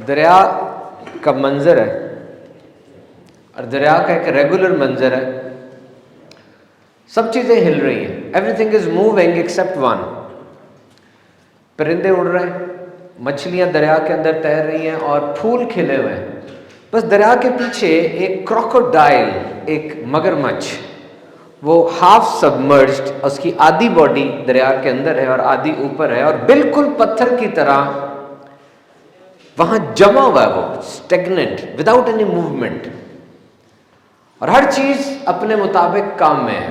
دریا کا منظر ہے اور دریا کا ایک ریگولر منظر ہے. سب چیزیں ہل رہی ہیں. Every thing is moving accept one. پرندے اڑ رہے ہیں, مچھلیاں دریا کے اندر تیر رہی ہیں اور پھول کھلے ہوئے ہیں. بس دریا کے پیچھے ایک کراکوڈائل, ایک مگرمچھ, وہ ہاف سبمرجڈ, اس کی آدھی باڈی دریا کے اندر ہے اور آدھی اوپر ہے, اور بالکل پتھر کی طرح وہاں جمع ہوا ہے, وہ اسٹیگننٹ وداؤٹ اینی موومنٹ. اور ہر چیز اپنے مطابق کام میں ہے.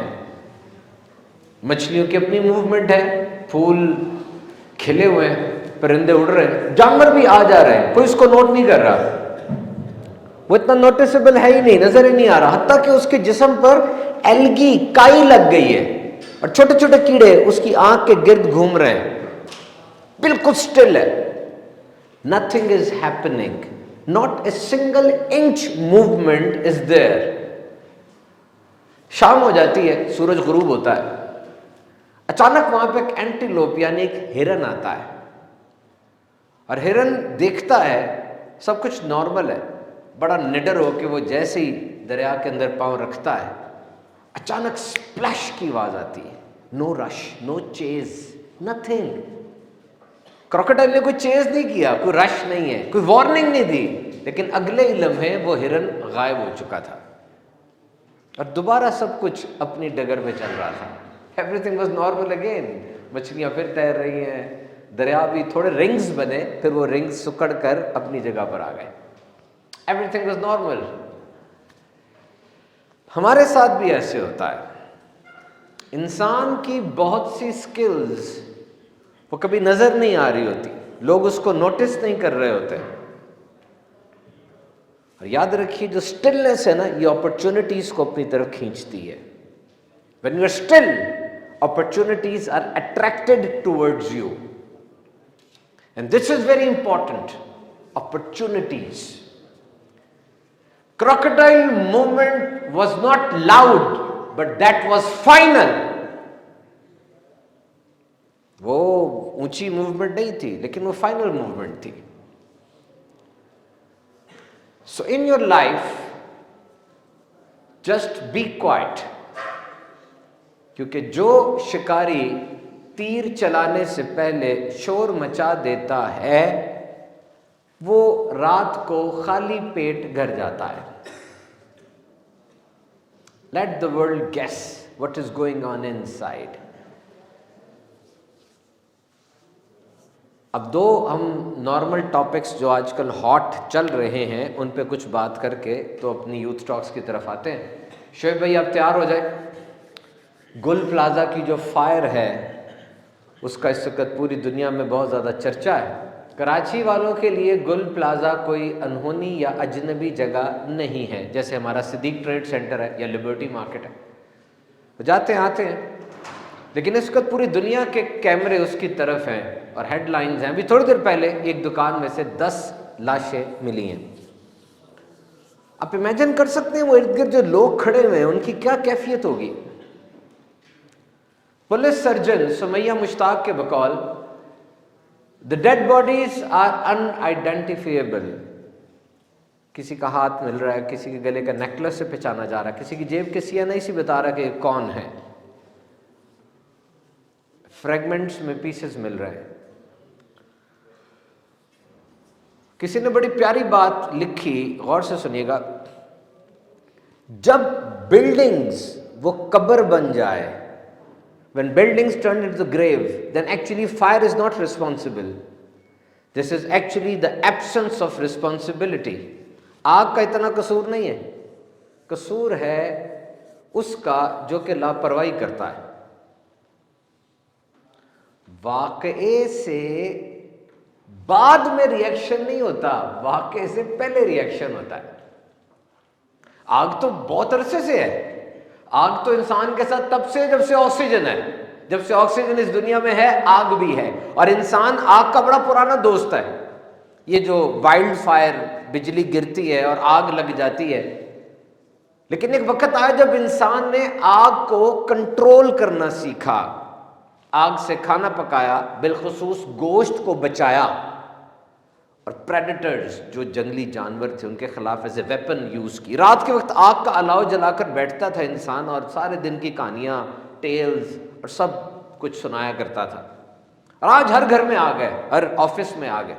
مچھلیوں کی اپنی موومنٹ ہے, پھول کھلے ہوئے ہیں, پرندے اڑ رہے ہیں, جانور بھی آ جا رہے ہیں, کوئی اس کو نوٹ نہیں کر رہا. وہ اتنا نوٹسبل ہے ہی نہیں, نظر ہی نہیں آ رہا. حتیٰ کہ اس کے جسم پر ایلگی کائی لگ گئی ہے اور چھوٹے چھوٹے کیڑے اس کی آنکھ کے گرد گھوم رہے ہیں. بالکل سٹل ہے. Nothing is happening. Not a single inch movement is there. شام ہو جاتی ہے, سورج غروب ہوتا ہے. اچانک وہاں پہ ایک اینٹیلوپ یعنی ایک ہرن آتا ہے, اور ہرن دیکھتا ہے سب کچھ نارمل ہے. بڑا نڈر ہو کہ وہ جیسے ہی دریا کے اندر پاؤں رکھتا ہے, اچانک سپلیش کی آواز آتی ہے. نو رش, نو چیز, نتھنگ. کراکوڈائل نے کوئی چیز نہیں کیا, کوئی رش نہیں ہے, کوئی وارننگ نہیں دی, لیکن اگلے ہی لمحے وہ ہرن غائب ہو چکا تھا اور دوبارہ سب کچھ اپنی ڈگر میں چل رہا تھا. Every thing was normal again. مچھلیاں پھر تیر رہی ہیں, دریا بھی تھوڑے رنگز بنے, پھر وہ رنگز سکڑ کر اپنی جگہ پر آ گئے. Every thing was normal. ہمارے ساتھ بھی ایسے ہوتا ہے. انسان کی بہت سی سکلز وہ کبھی نظر نہیں آ رہی ہوتی, لوگ اس کو نوٹس نہیں کر رہے ہوتے. اور یاد رکھیے جو سٹلنس ہے نا, یہ اپرچونٹیز کو اپنی طرف کھینچتی ہے. When you are still, opportunities are attracted towards you. And this is very important. Opportunities. Crocodile movement was not loud, but that was final. وہ اونچی موومنٹ نہیں تھی, لیکن وہ فائنل موومنٹ تھی. So in your life, just be quiet. کیونکہ جو شکاری تیر چلانے سے پہلے شور مچا دیتا ہے, وہ رات کو خالی پیٹ گھر جاتا ہے. Let the world guess what is going on inside. اب دو ہم نارمل ٹاپکس جو آج کل ہاٹ چل رہے ہیں ان پہ کچھ بات کر کے تو اپنی یوتھ ٹاکس کی طرف آتے ہیں. شعیب بھائی آپ تیار ہو جائیں. گل پلازا کی جو فائر ہے اس کا اس وقت پوری دنیا میں بہت زیادہ چرچا ہے. کراچی والوں کے لیے گل پلازا کوئی انہونی یا اجنبی جگہ نہیں ہے, جیسے ہمارا صدیق ٹریڈ سینٹر ہے یا لبرٹی مارکیٹ ہے. جاتے ہیں آتے ہیں, لیکن اس وقت پوری دنیا کے کیمرے اس کی طرف ہیں اور ہیڈ لائنز ہیں. ابھی تھوڑی دیر پہلے ایک دکان میں سے 10 لاشیں ملی ہیں. آپ امیجن کر سکتے ہیں وہ ارد گرد جو لوگ کھڑے ہوئے ہیں ان کی کیا کیفیت ہوگی. پولیس سرجن سمیہ مشتاق کے بقول the dead bodies are unidentifiable. کسی کا ہاتھ مل رہا ہے, کسی کے گلے کا نیکلس سے پہچانا جا رہا ہے, کسی کی جیب کے سیاہ سے بتا رہا کہ یہ کون ہے. فریگمنٹس میں پیسز مل رہے ہیں. کسی نے بڑی پیاری بات لکھی, غور سے سنیے گا. جب بلڈنگز وہ قبر بن جائے, when buildings turn into the grave, then actually fire is not responsible. This is actually the absence of responsibility. آگ کا اتنا قصور نہیں ہے, قصور ہے اس کا جو کہ لاپرواہی کرتا ہے. واقعے سے بعد میں ریئیکشن نہیں ہوتا, واقعے سے پہلے ریئیکشن ہوتا ہے. آگ تو بہت عرصے سے ہے. آگ تو انسان کے ساتھ تب سے جب سے آکسیجن ہے, جب سے آکسیجن اس دنیا میں ہے آگ بھی ہے, اور انسان آگ کا بڑا پرانا دوست ہے. یہ جو وائلڈ فائر, بجلی گرتی ہے اور آگ لگ جاتی ہے, لیکن ایک وقت آیا جب انسان نے آگ کو کنٹرول کرنا سیکھا, آگ سے کھانا پکایا, بالخصوص گوشت کو بچایا, اور پریڈیٹرز جو جنگلی جانور تھے ان کے خلاف ایز اے ویپن یوز کی. رات کے وقت آگ کا الاؤ جلا کر بیٹھتا تھا انسان اور سارے دن کی کہانیاں، ٹیلز اور سب کچھ سنایا کرتا تھا. اور آج ہر گھر میں آ گئے، ہر آفس میں آ گئے.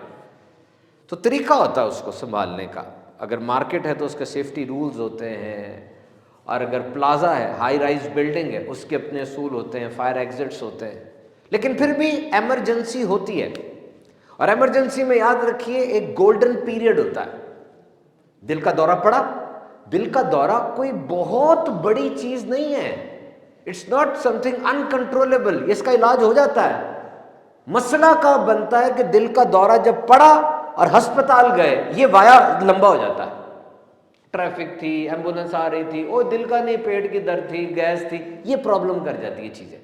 تو طریقہ ہوتا ہے اس کو سنبھالنے کا. اگر مارکیٹ ہے تو اس کے سیفٹی رولز ہوتے ہیں، اور اگر پلازا ہے، ہائی رائز بلڈنگ ہے، اس کے اپنے اصول ہوتے ہیں، فائر ایگزٹس ہوتے ہیں. لیکن پھر بھی ایمرجنسی ہوتی ہے، اور ایمرجنسی میں یاد رکھیے ایک گولڈن پیریڈ ہوتا ہے. دل کا دورہ پڑا. دل کا دورہ کوئی بہت بڑی چیز نہیں ہے. It's not something uncontrollable. اس کا علاج ہو جاتا ہے. مسئلہ کا بنتا ہے کہ دل کا دورہ جب پڑا اور ہسپتال گئے، یہ وایا لمبا ہو جاتا ہے. ٹریفک تھی، ایمبولینس آ رہی تھی، او دل کا نہیں، پیٹ کی درد تھی، گیس تھی، یہ پرابلم کر جاتی ہے چیزیں.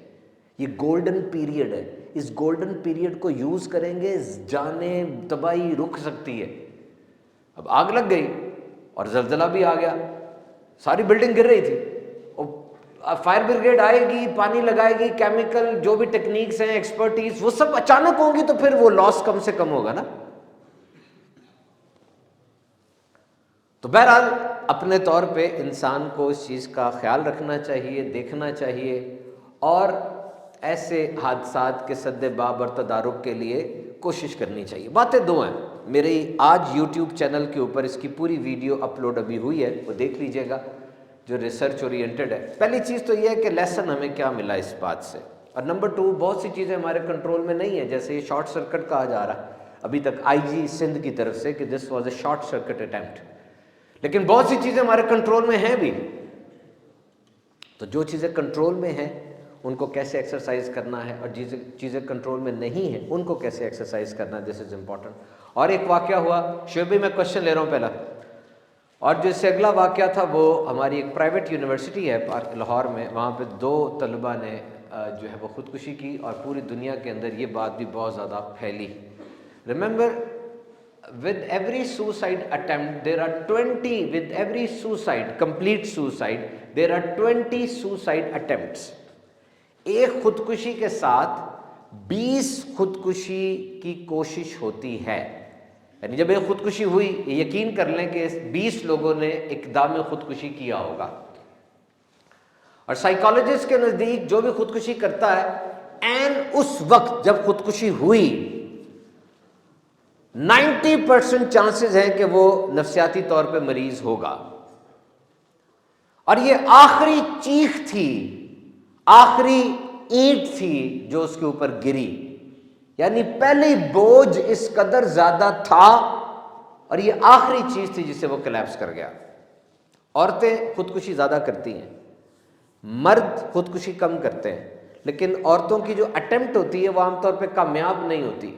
یہ گولڈن پیریڈ ہے. اس گولڈن پیریڈ کو یوز کریں گے، جانیں تباہی رک سکتی ہے. اب آگ لگ گئی اور زلزلہ بھی آ گیا، ساری بلڈنگ گر رہی تھی. فائر بریگیڈ آئے گی، پانی لگائے گی، کیمیکل جو بھی ٹیکنیکس ہیں، ایکسپرٹیز، وہ سب اچانک ہوں گی تو پھر وہ لاس کم سے کم ہوگا نا. تو بہرحال اپنے طور پہ انسان کو اس چیز کا خیال رکھنا چاہیے، دیکھنا چاہیے، اور ایسے حادثات کے سد باب اور تدارک کے لیے کوشش کرنی چاہیے. باتیں دو ہیں. میری آج یوٹیوب چینل کے اوپر اس کی پوری ویڈیو اپلوڈ ابھی ہوئی ہے، وہ دیکھ لیجئے گا، جو ریسرچ اورینٹڈ ہے. پہلی چیز تو یہ ہے کہ لیسن ہمیں کیا ملا اس بات سے. اور نمبر 2، بہت سی چیزیں ہمارے کنٹرول میں نہیں ہیں، جیسے یہ شارٹ سرکٹ کہا جا رہا ہے ابھی تک آئی جی سندھ کی طرف سے کہ this was a short circuit attempt. لیکن بہت سی چیزیں ہمارے کنٹرول میں ہیں بھی. تو جو چیزیں کنٹرول میں ہیں ان کو کیسے ایکسرسائز کرنا ہے، اور چیزیں کنٹرول میں نہیں ہیں ان کو کیسے ایکسرسائز کرنا ہے، دس از امپورٹنٹ. اور ایک واقعہ ہوا، شعبے میں کوشچن لے رہا ہوں پہلا. اور جو اس سے اگلا واقعہ تھا وہ ہماری ایک پرائیویٹ یونیورسٹی ہے لاہور میں، وہاں پہ 2 طلباء نے جو ہے وہ خودکشی کی، اور پوری دنیا کے اندر یہ بات بھی بہت زیادہ پھیلی. Remember, with every suicide attempt there are 20, with every suicide, complete suicide, there are 20 suicide attempts. ایک خودکشی کے ساتھ 20 خودکشی کی کوشش ہوتی ہے. یعنی جب ایک خودکشی ہوئی، یقین کر لیں کہ 20 لوگوں نے اقدام خودکشی کیا ہوگا. اور سائیکالوجسٹ کے نزدیک جو بھی خودکشی کرتا ہے، عین اس وقت جب خودکشی ہوئی 90% چانسز ہیں کہ وہ نفسیاتی طور پہ مریض ہوگا. اور یہ آخری چیخ تھی، آخری اینٹ تھی جو اس کے اوپر گری. یعنی پہلی بوجھ اس قدر زیادہ تھا، اور یہ آخری چیز تھی جسے وہ کلیپس کر گیا. عورتیں خودکشی زیادہ کرتی ہیں، مرد خودکشی کم کرتے ہیں. لیکن عورتوں کی جو اٹیمپٹ ہوتی ہے وہ عام طور پہ کامیاب نہیں ہوتی.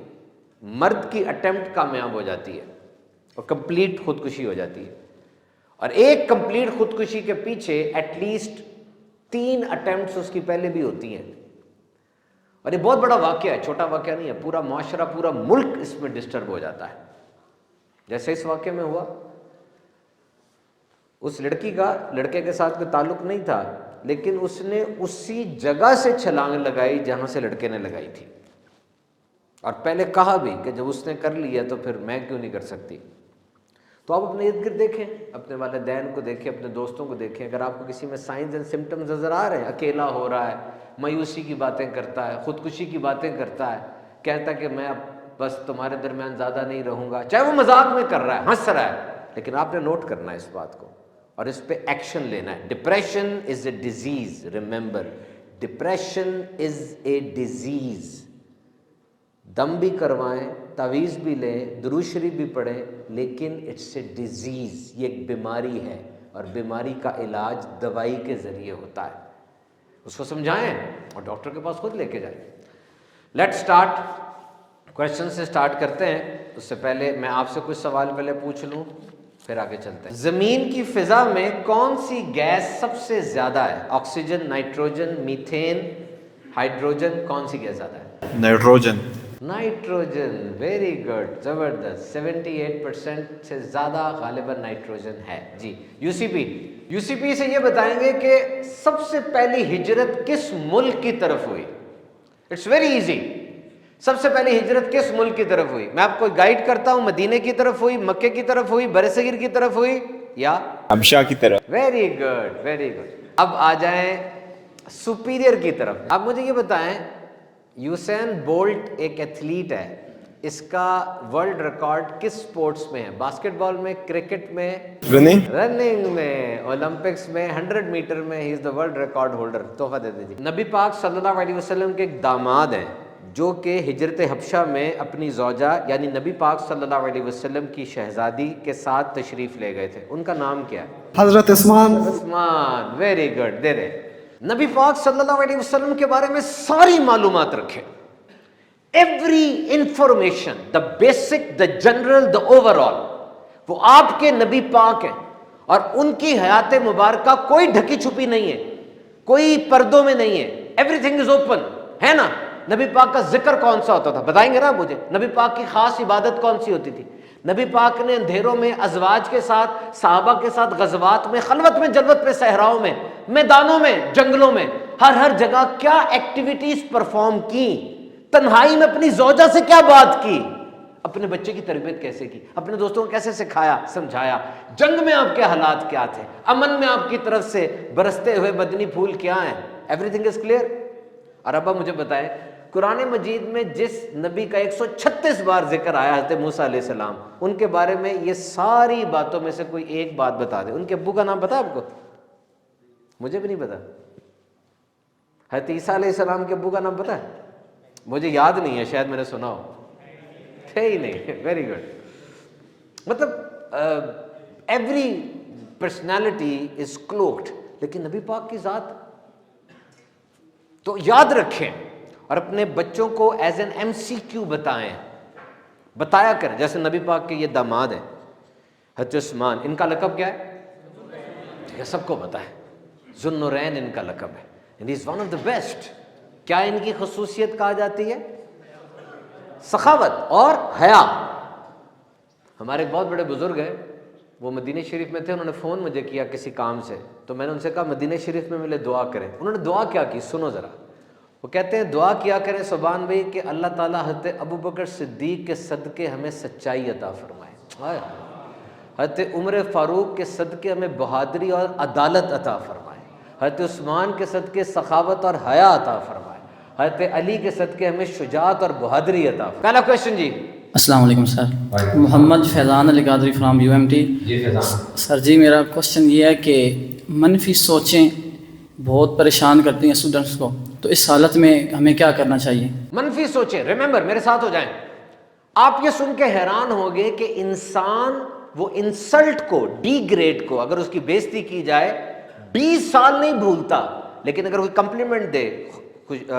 مرد کی اٹیمپٹ کامیاب ہو جاتی ہے اور کمپلیٹ خودکشی ہو جاتی ہے. اور ایک کمپلیٹ خودکشی کے پیچھے ایٹ لیسٹ 3 اٹیمپٹس اس کی پہلے بھی ہوتی ہیں. اور یہ بہت بڑا واقعہ ہے، چھوٹا واقعہ نہیں ہے. پورا معاشرہ، پورا ملک اس میں ڈسٹرب ہو جاتا ہے. جیسے اس واقعے میں ہوا، اس لڑکی کا لڑکے کے ساتھ کوئی تعلق نہیں تھا، لیکن اس نے اسی جگہ سے چھلانگ لگائی جہاں سے لڑکے نے لگائی تھی. اور پہلے کہا بھی کہ جب اس نے کر لیا تو پھر میں کیوں نہیں کر سکتی. تو آپ اپنے ارد گرد دیکھیں، اپنے والدین کو دیکھیں، اپنے دوستوں کو دیکھیں. اگر آپ کو کسی میں سائنز اینڈ سمٹمز نظر آ رہے ہیں، اکیلا ہو رہا ہے، مایوسی کی باتیں کرتا ہے، خودکشی کی باتیں کرتا ہے، کہتا ہے کہ میں اب بس تمہارے درمیان زیادہ نہیں رہوں گا، چاہے وہ مذاق میں کر رہا ہے، ہنس رہا ہے، لیکن آپ نے نوٹ کرنا ہے اس بات کو اور اس پہ ایکشن لینا ہے. Depression is a disease. Remember, depression is a disease. دم بھی کروائیں، تعویذ بھی لیں، درود شریف بھی پڑھیں، لیکن اٹس اے ڈیزیز. یہ ایک بیماری ہے، اور بیماری کا علاج دوائی کے ذریعے ہوتا ہے. اس کو سمجھائیں اور ڈاکٹر کے پاس خود لے کے جائیں. Let start. کویشچن سے اسٹارٹ کرتے ہیں. اس سے پہلے میں آپ سے کچھ سوال پہلے پوچھ لوں، پھر آگے چلتے ہیں. زمین کی فضا میں کون سی گیس سب سے زیادہ ہے؟ Oxygen, nitrogen, methane, hydrogen. کون سی گیس زیادہ ہے؟ نائٹروجن. نائٹروجن. ویری گڈ، زبردست. 78% سے زیادہ غالباً نائٹروجن ہے. جی یو سی پی سے یہ بتائیں گے کہ سب سے پہلی ہجرت کس ملک کی طرف ہوئی؟ It's very easy. سب سے پہلی ہجرت کس ملک کی طرف ہوئی؟ میں آپ کو گائیڈ کرتا ہوں، مدینے کی طرف ہوئی، مکے کی طرف ہوئی، برصغیر کی طرف ہوئی یا حبشہ کی طرف؟ Very good very good. اب آ جائیں سپیریئر کی طرف. آپ مجھے یہ بتائیں، یوسین بولٹ ایک ایتھلیٹ ہے، اس کا ورلڈ ریکارڈ کس سپورٹس میں ہے؟ باسکٹ بال میں، کرکٹ میں، رننگ میں، اولمپکس میں، 100 میٹر میں. ہی از دا ورلڈ ریکارڈ ہولڈر. تحفہ دے دیجیے. نبی پاک صلی اللہ علیہ وسلم کے ایک داماد ہیں جو کہ ہجرت حبشہ میں اپنی زوجہ یعنی نبی پاک صلی اللہ علیہ وسلم کی شہزادی کے ساتھ تشریف لے گئے تھے. ان کا نام کیا ہے؟ حضرت عثمان. عثمان. Very good. دے دے. نبی پاک صلی اللہ علیہ وسلم کے بارے میں ساری معلومات رکھیں. Every information, the basic, the general, the over all, وہ آپ کے نبی پاک ہیں اور ان کی حیات مبارکہ کوئی ڈھکی چھپی نہیں ہے، کوئی پردوں میں نہیں ہے. ایوری تھنگ از اوپن ہے نا. نبی پاک کا ذکر کون سا ہوتا تھا بتائیں گے نا مجھے؟ نبی پاک کی خاص عبادت کون سی ہوتی تھی؟ نبی پاک نے اندھیروں میں ازواج کے ساتھ، صحابہ کے ساتھ، غزوات میں، خلوت میں، جلوت میں، صحراؤں میں، میدانوں میں، جنگلوں میں، ہر جگہ کیا ایکٹیویٹیز پرفارم کی؟ تنہائی میں اپنی زوجہ سے کیا بات کی؟ اپنے بچے کی تربیت کیسے کی؟ اپنے دوستوں کو کیسے سکھایا، سمجھایا؟ جنگ میں آپ کے حالات کیا تھے؟ امن میں آپ کی طرف سے برستے ہوئے مدنی پھول کیا ہیں؟ Every thing is clear. اور ابا مجھے بتائیں، قرآن مجید میں جس نبی کا 136 بار ذکر آیا حضرت موسیٰ علیہ السلام، ان کے بارے میں یہ ساری باتوں میں سے کوئی ایک بات بتا دیں. ان کے ابو کا نام پتا آپ کو؟ مجھے بھی نہیں پتا. حضرت عیسیٰ علیہ السلام کے ابو کا نام پتا ہے؟ مجھے یاد نہیں ہے، شاید میں نے سنا ہو. تھے ہی نہیں. Very good. مطلب ایوری پرسنالٹی از کلوکڈ، لیکن نبی پاک کی ذات تو یاد رکھیں اور اپنے بچوں کو ایز این MCQ بتایا کریں. جیسے نبی پاک کے یہ داماد ہیں حضرت عثمان، ان کا لقب کیا ہے؟ یہ سب کو پتا ہے. ذو النورین ان کا لقب ہے. And he is one of the best. کیا ان کی خصوصیت کہا جاتی ہے؟ سخاوت اور حیا. ہمارے ایک بہت بڑے بزرگ ہیں، وہ مدینہ شریف میں تھے. انہوں نے فون مجھے کیا کسی کام سے، تو میں نے ان سے کہا مدینہ شریف میں ملے دعا کریں. انہوں نے دعا کیا کی سنو ذرا. وہ کہتے ہیں دعا کیا کریں سبحان بھائی کہ اللہ تعالیٰ حضرت ابوبکر صدیق کے صدقے ہمیں سچائی عطا فرمائے، حضرت عمر فاروق کے صدقے ہمیں بہادری اور عدالت عطا فرمائے، حضرت عثمان کے صدقے سخاوت اور حیا عطا فرمائے، حضرت علی کے صدقے ہمیں شجاعت اور بہادری عطا فرمائے. پہلا کویشچن جی. السلام علیکم سر. محمد فیضان علی قادری فرام UMT. جی فیضان. سر جی میرا کوشچن یہ ہے کہ منفی سوچیں بہت پریشان کرتی ہیں اسٹوڈنٹس کو، تو اس حالت میں ہمیں کیا کرنا چاہیے؟ منفی سوچیں، ریممبر میرے ساتھ ہو جائیں. آپ یہ سن کے حیران ہوگے کہ انسان وہ انسلٹ کو، ڈی گریڈ کو، اگر اس کی بےزتی کی جائے 20 سال نہیں بھولتا، لیکن اگر کوئی کمپلیمنٹ دے، کچھ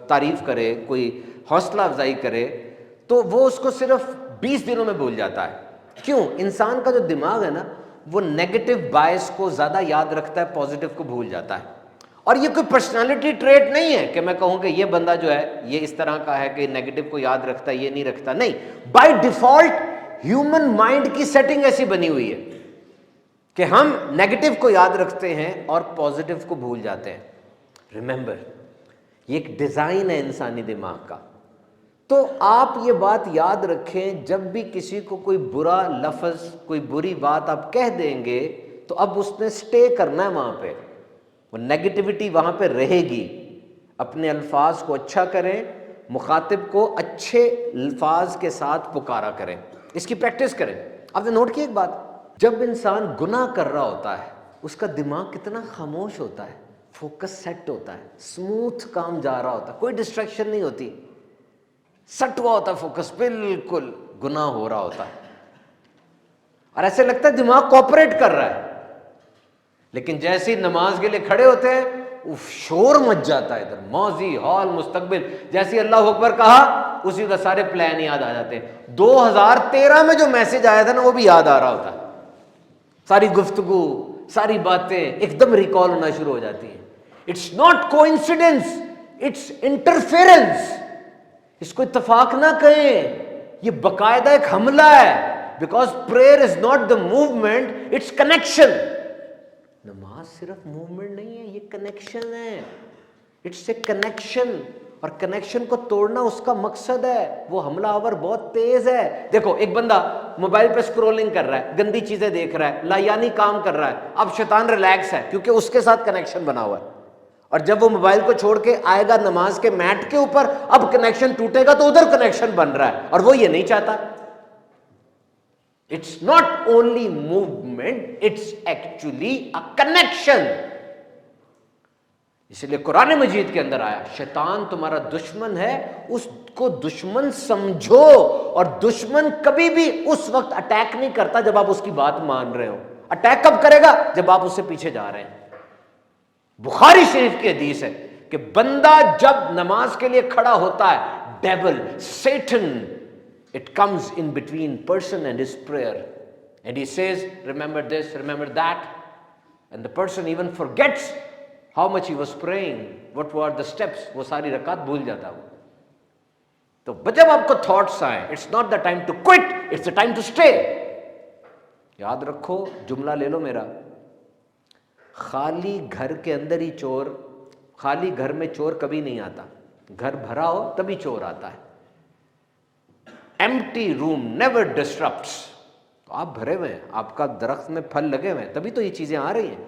تعریف کرے، کوئی حوصلہ افزائی کرے، تو وہ اس کو صرف 20 دنوں میں بھول جاتا ہے. کیوں؟ انسان کا جو دماغ ہے نا، وہ نیگیٹو بائس کو زیادہ یاد رکھتا ہے، پازیٹیو کو بھول جاتا ہے. اور یہ کوئی پرسنالٹی ٹریٹ نہیں ہے کہ میں کہوں کہ یہ بندہ جو ہے یہ اس طرح کا ہے کہ نیگیٹو کو یاد رکھتا ہے، یہ نہیں رکھتا. نہیں، بائی ڈیفالٹ ہیومن مائنڈ کی سیٹنگ ایسی بنی ہوئی ہے کہ ہم نیگیٹو کو یاد رکھتے ہیں اور پازیٹیو کو بھول جاتے ہیں. ریممبر، یہ ایک ڈیزائن ہے انسانی دماغ کا. تو آپ یہ بات یاد رکھیں، جب بھی کسی کو کوئی برا لفظ، کوئی بری بات آپ کہہ دیں گے تو اب اس نے سٹے کرنا ہے وہاں پہ، وہ نیگیٹیوٹی وہاں پہ رہے گی. اپنے الفاظ کو اچھا کریں، مخاطب کو اچھے الفاظ کے ساتھ پکارا کریں، اس کی پریکٹس کریں. آپ نے نوٹ کی ایک بات، جب انسان گناہ کر رہا ہوتا ہے اس کا دماغ کتنا خاموش ہوتا ہے، فوکس سیٹ ہوتا ہے، اسموتھ کام جا رہا ہوتا ہے، کوئی ڈسٹریکشن نہیں ہوتی، سٹ ہوا ہوتا ہے فوکس، بالکل گناہ ہو رہا ہوتا ہے اور ایسے لگتا ہے دماغ کوآپریٹ کر رہا ہے. لیکن جیسے ہی نماز کے لیے کھڑے ہوتے ہیں شور مچ جاتا ہے، ادھر ماضی، حال، مستقبل، جیسے ہی اللہ اکبر کہا اسی کا سارے پلان یاد آ جاتے ہیں. 2013 میں جو میسج آیا تھا نا وہ بھی یاد آ رہا ہوتا ہے، ساری گفتگو، ساری باتیں ایک دم ریکال ہونا شروع ہو جاتی ہیں. It's not coincidence, it's interference. اس کو اتفاق نہ کہیں، یہ باقاعدہ ایک حملہ ہے. Because prayer is not the movement, it's connection. نماز صرف موومنٹ نہیں ہے، یہ کنیکشن ہے. It's a connection. اور کنیکشن کو توڑنا اس کا مقصد ہے. وہ حملہ آور بہت تیز ہے. دیکھو ایک بندہ موبائل پہ اسکرولنگ کر رہا ہے, گندی چیزیں دیکھ رہا ہے, لایانی کام کر رہا ہے, اب شیطان ریلیکس ہے کیونکہ اس کے ساتھ کنیکشن بنا ہوا ہے. اور جب وہ موبائل کو چھوڑ کے آئے گا نماز کے میٹ کے اوپر, اب کنیکشن ٹوٹے گا تو ادھر کنیکشن بن رہا ہے, اور وہ یہ نہیں چاہتا. It's not only movement, it's actually a connection. اس لیے قرآن مجید کے اندر آیا شیطان تمہارا دشمن ہے, اس کو دشمن سمجھو, اور دشمن کبھی بھی اس وقت اٹیک نہیں کرتا جب آپ اس کی بات مان رہے ہو. اٹیک کب کرے گا؟ جب آپ اس سے پیچھے جا رہے ہیں. بخاری شریف کی حدیث ہے کہ بندہ جب نماز کے لیے کھڑا ہوتا ہے, devil, Satan, it comes in between person and his prayer, and he says remember this, remember that, and the person even forgets how much he was praying, what were the steps, وہ ساری رکعت بھول جاتا وہ. تو جب آپ کو تھاٹس آئیں, it's not the time to quit, it's the time to stay. یاد رکھو, جملہ لے لو میرا, خالی گھر کے اندر ہی چور, خالی گھر میں چور کبھی نہیں آتا, گھر بھرا ہو تبھی چور آتا ہے. empty room never disrupts. تو آپ بھرے ہوئے ہیں, آپ کا درخت میں پھل لگے ہوئے ہیں, تبھی تو یہ چیزیں آ رہی ہیں.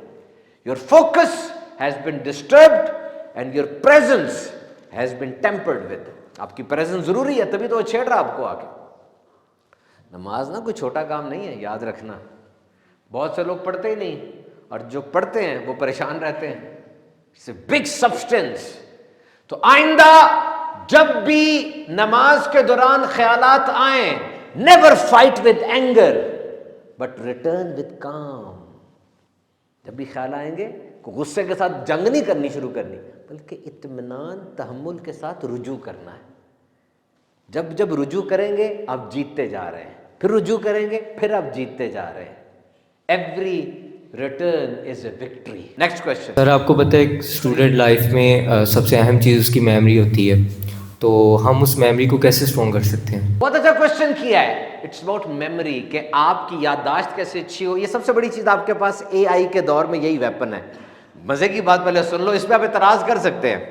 your focus has been disturbed and your presence has been tampered with. آپ کی presence ضروری ہے, تبھی تو وہ چھیڑ رہا آپ کو آ کے. نماز نا کوئی چھوٹا کام نہیں ہے, یاد رکھنا. بہت سے لوگ پڑھتے ہی نہیں, اور جو پڑھتے ہیں وہ پریشان رہتے ہیں. It's a big substance. تو آئندہ جب بھی نماز کے دوران خیالات آئیں, never fight with anger but return with calm. جب بھی خیال آئیں گے, غصے کے ساتھ جنگ نہیں کرنی شروع کرنی, بلکہ اطمینان تحمل کے ساتھ رجوع کرنا ہے. جب جب رجوع کریں گے آپ جیتتے جا رہے ہیں, پھر رجوع کریں گے پھر آپ جیتتے جا رہے ہیں. Every return is a victory. Next question. سر آپ کو پتہ ہے اسٹوڈنٹ لائف میں سب سے اہم چیز اس کی میموری ہوتی ہے, تو ہم اس میموری کو کیسے اسٹرانگ کر سکتے ہیں؟ بہت اچھا کوشچن کیا ہے. اٹس اباؤٹ میموری, کہ آپ کی یادداشت کیسے اچھی ہو. یہ سب سے بڑی چیز آپ کے پاس اے آئی کے دور میں یہی ویپن ہے. مزے کی بات پہلے سن لو, اس پہ آپ اعتراض کر سکتے ہیں,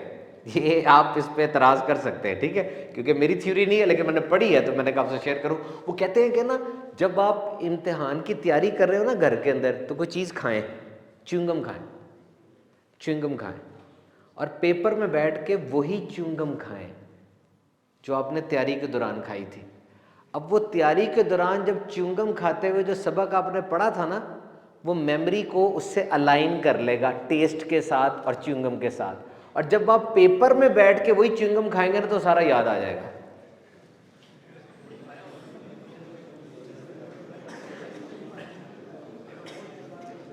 یہ آپ اس پہ اعتراض کر سکتے ہیں, ٹھیک ہے, کیونکہ میری تھیوری نہیں ہے لیکن میں نے پڑھی ہے تو میں نے کہا آپ سے شیئر کروں. وہ کہتے ہیں کہ نا جب آپ امتحان کی تیاری کر رہے ہو نا گھر کے اندر, تو کوئی چیز کھائیں, چیونگم کھائیں, چیونگم کھائیں, اور پیپر میں بیٹھ کے وہی چیونگم کھائیں جو آپ نے تیاری کے دوران کھائی تھی. اب وہ تیاری کے دوران جب چیونگم کھاتے ہوئے جو سبق آپ نے پڑھا تھا نا, وہ میموری کو اس سے الائن کر لے گا ٹیسٹ کے ساتھ اور چیونگم کے ساتھ, اور جب آپ پیپر میں بیٹھ کے وہی چیونگم کھائیں گے نا تو سارا یاد آ جائے گا.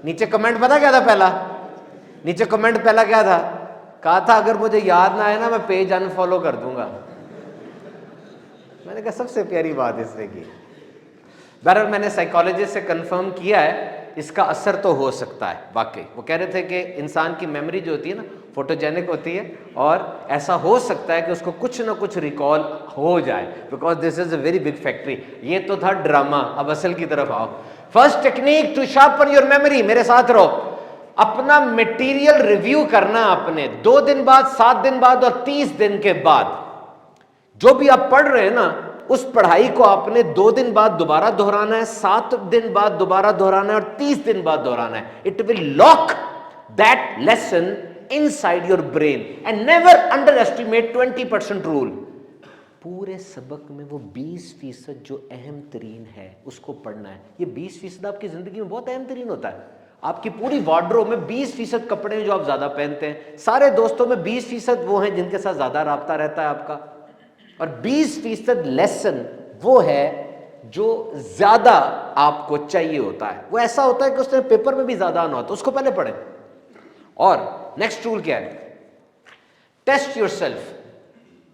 نیچے کمنٹ پتا کیا تھا پہلا, نیچے کمنٹ پہلا کیا تھا, کہا تھا اگر مجھے یاد نہ آئے نا میں پیج انفالو کر دوں گا. میں نے کہا سب سے پیاری بات اس نے کی. بہرحال میں نے سائیکالوجسٹ سے کنفرم کیا ہے اس کا اثر تو ہو سکتا ہے واقعی. وہ کہہ رہے تھے کہ انسان کی میموری جو ہوتی ہے نا فوٹوجینک ہوتی ہے, اور ایسا ہو سکتا ہے کہ اس کو کچھ نہ کچھ ریکال ہو جائے, because this is a very big factory. یہ تو تھا ڈرامہ, اب اصل کی طرف آؤ. First technique to sharpen your memory, میرے ساتھ رہو. اپنا میٹیریل ریویو کرنا اپنے 2 دن بعد, 7 دن بعد اور 30 دن کے بعد. جو بھی آپ پڑھ رہے ہیں نا اس پڑھائی کو آپ نے 2 دن بعد دوبارہ دہرانا ہے, 7 دن بعد دوبارہ دہرانا ہے, اور 30 دن بعد دہرانا ہے. It will lock that lesson inside your brain and never underestimate 20% rule. پورے سبق میں وہ 20% جو اہم ترین ہے اس کو پڑھنا ہے. یہ 20% آپ کی زندگی میں بہت اہم ترین ہوتا ہے. آپ کی پوری وارڈروب میں 20% کپڑے ہیں جو آپ زیادہ پہنتے ہیں, سارے دوستوں میں 20% وہ ہیں جن کے ساتھ زیادہ رابطہ رہتا ہے آپ کا, اور 20% لیسن وہ ہے جو زیادہ آپ کو چاہیے ہوتا ہے. وہ ایسا ہوتا ہے کہ اس نے پیپر میں بھی زیادہ آنا ہوتا ہے, اس کو پہلے پڑھیں. اور نیکسٹ رول کیا ہے, test your self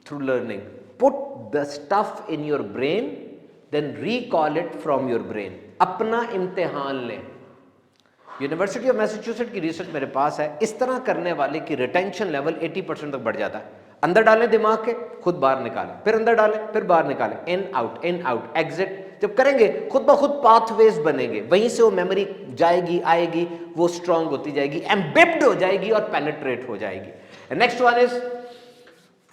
through learning. Put the stuff in your brain than recall it from your brain. اپنا امتحان لیں. یونیورسٹی آف میساچیوسیٹس کی ریسرچ میرے پاس ہے, اس طرح کرنے والے کی ریٹینشن لیول 80% تک بڑھ جاتا ہے. اندر ڈالیں دماغ کے, خود باہر نکالیں, پھر اندر ڈالیں, پھر باہر نکالیں, ان آؤٹ, ایگزٹ. جب کریں گے خود بخود پاتھ ویز بنیں گے, وہیں سے وہ میموری جائے گی, آئے گی, وہ اسٹرانگ ہوتی جائے گی, ایمبیبڈ ہو جائے گی اور پینیٹریٹ ہو جائے گی. نیکسٹ ون از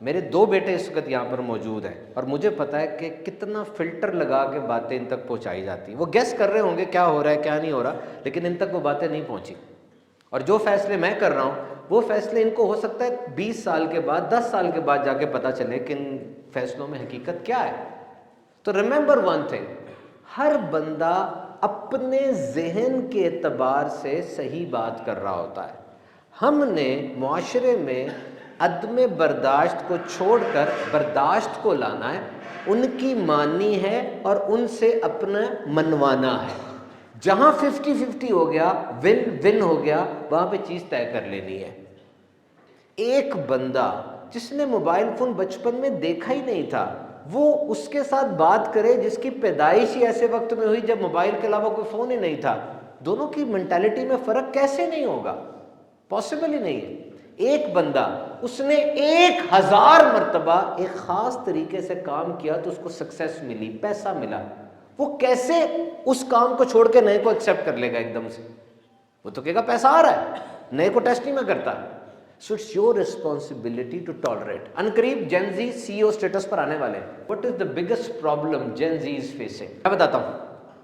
میرے 2 بیٹے اس وقت یہاں پر موجود ہیں اور مجھے پتہ ہے کہ کتنا فلٹر لگا کے باتیں ان تک پہنچائی جاتی ہیں. وہ گیس کر رہے ہوں گے کیا ہو رہا ہے کیا نہیں ہو رہا, لیکن ان تک وہ باتیں نہیں پہنچی. اور جو فیصلے میں کر رہا ہوں وہ فیصلے ان کو ہو سکتا ہے 20 سال کے بعد 10 سال کے بعد جا کے پتہ چلے کہ ان فیصلوں میں حقیقت کیا ہے. تو ریممبر ون تھنگ, ہر بندہ اپنے ذہن کے اعتبار سے صحیح بات کر رہا ہوتا ہے. ہم نے معاشرے میں عدم برداشت کو چھوڑ کر برداشت کو لانا ہے, ان کی ماننی ہے اور ان سے اپنا منوانا ہے. جہاں 50-50 ہو گیا, ون ون ہو گیا, وہاں پہ چیز طے کر لینی ہے. ایک بندہ جس نے موبائل فون بچپن میں دیکھا ہی نہیں تھا, وہ اس کے ساتھ بات کرے جس کی پیدائش ہی ایسے وقت میں ہوئی جب موبائل کے علاوہ کوئی فون ہی نہیں تھا, دونوں کی مینٹالٹی میں فرق کیسے نہیں ہوگا؟ پاسبل ہی نہیں ہے. ایک بندہ اس نے 1000 مرتبہ ایک خاص طریقے سے کام کیا تو اس کو سکسیس ملی, پیسہ ملا, وہ کیسے اس کام کو چھوڑ کے نئے کو ایکسیپٹ کر لے گا ایک دم سے؟ وہ تو کہے گا پیسہ آ رہا ہے, نئے کو ٹیسٹ نہیں میں کرتا. So it's your responsibility to tolerate. انقریب جین زی سی او اسٹیٹس پر آنے والے ہیں. What is the biggest problem Gen Z is facing? میں بتاتا ہوں,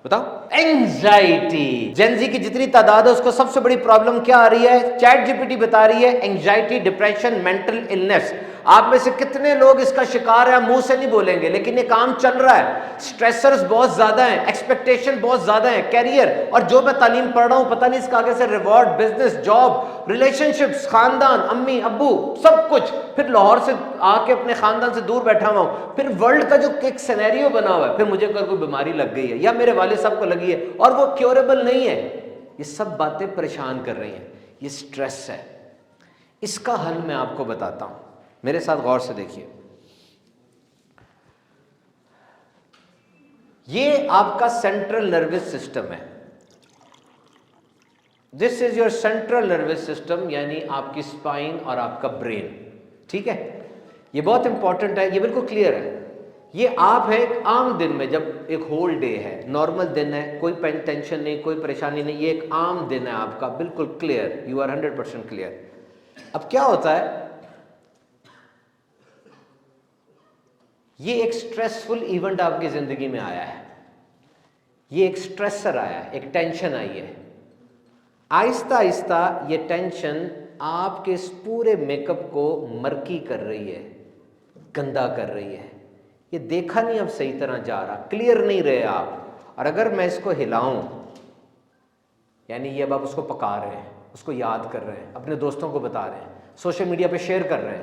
بتاؤ. اینگزائٹی. جین زی کی جتنی تعداد ہے اس کو سب سے بڑی پرابلم کیا آ رہی ہے؟ چیٹ جی پی ٹی بتا رہی ہے اینگزائٹی, ڈپریشن, مینٹل النس. آپ میں سے کتنے لوگ اس کا شکار ہیں؟ منہ سے نہیں بولیں گے لیکن یہ کام چل رہا ہے. سٹریسرز بہت زیادہ ہیں, ایکسپیکٹیشن بہت زیادہ ہیں, کیریئر, اور جو میں تعلیم پڑھ رہا ہوں پتہ نہیں اس کا آگے سے reward, business, job, relation ships, خاندان, امی ابو, سب کچھ. پھر لاہور سے آ کے اپنے خاندان سے دور بیٹھا ہوا ہوں. پھر ورلڈ کا جو ایک سینیریو بنا ہوا ہے, پھر مجھے کوئی بیماری لگ گئی ہے یا میرے والد صاحب کو لگی ہے اور وہ کیوریبل نہیں ہے. یہ سب باتیں پریشان کر رہی ہیں, یہ سٹریس ہے. اس کا حل میں آپ کو بتاتا ہوں, میرے ساتھ غور سے دیکھیے. یہ آپ کا سینٹرل نروس سسٹم ہے. This is your central nervous system, یعنی آپ کی اسپائن اور آپ کا برین. ٹھیک ہے, یہ بہت امپورٹنٹ ہے, یہ بالکل کلیئر ہے. یہ آپ ہے ایک عام دن میں, جب ایک ہول ڈے ہے, نارمل دن ہے, کوئی ٹینشن نہیں, کوئی پریشانی نہیں, یہ ایک عام دن ہے آپ کا, بالکل کلیئر, یو آر 100% کلیئر. اب کیا ہوتا ہے, یہ ایک سٹریسفل ایونٹ آپ کی زندگی میں آیا ہے, یہ ایک سٹریسر آیا ہے, ایک ٹینشن آئی ہے. آہستہ آہستہ یہ ٹینشن آپ کے اس پورے میک اپ کو مرکی کر رہی ہے, گندا کر رہی ہے. یہ دیکھا نہیں اب صحیح طرح جا رہا, کلیئر نہیں رہے آپ. اور اگر میں اس کو ہلاؤں, یعنی یہ اب آپ اس کو پکا رہے ہیں, اس کو یاد کر رہے ہیں, اپنے دوستوں کو بتا رہے ہیں, سوشل میڈیا پہ شیئر کر رہے ہیں,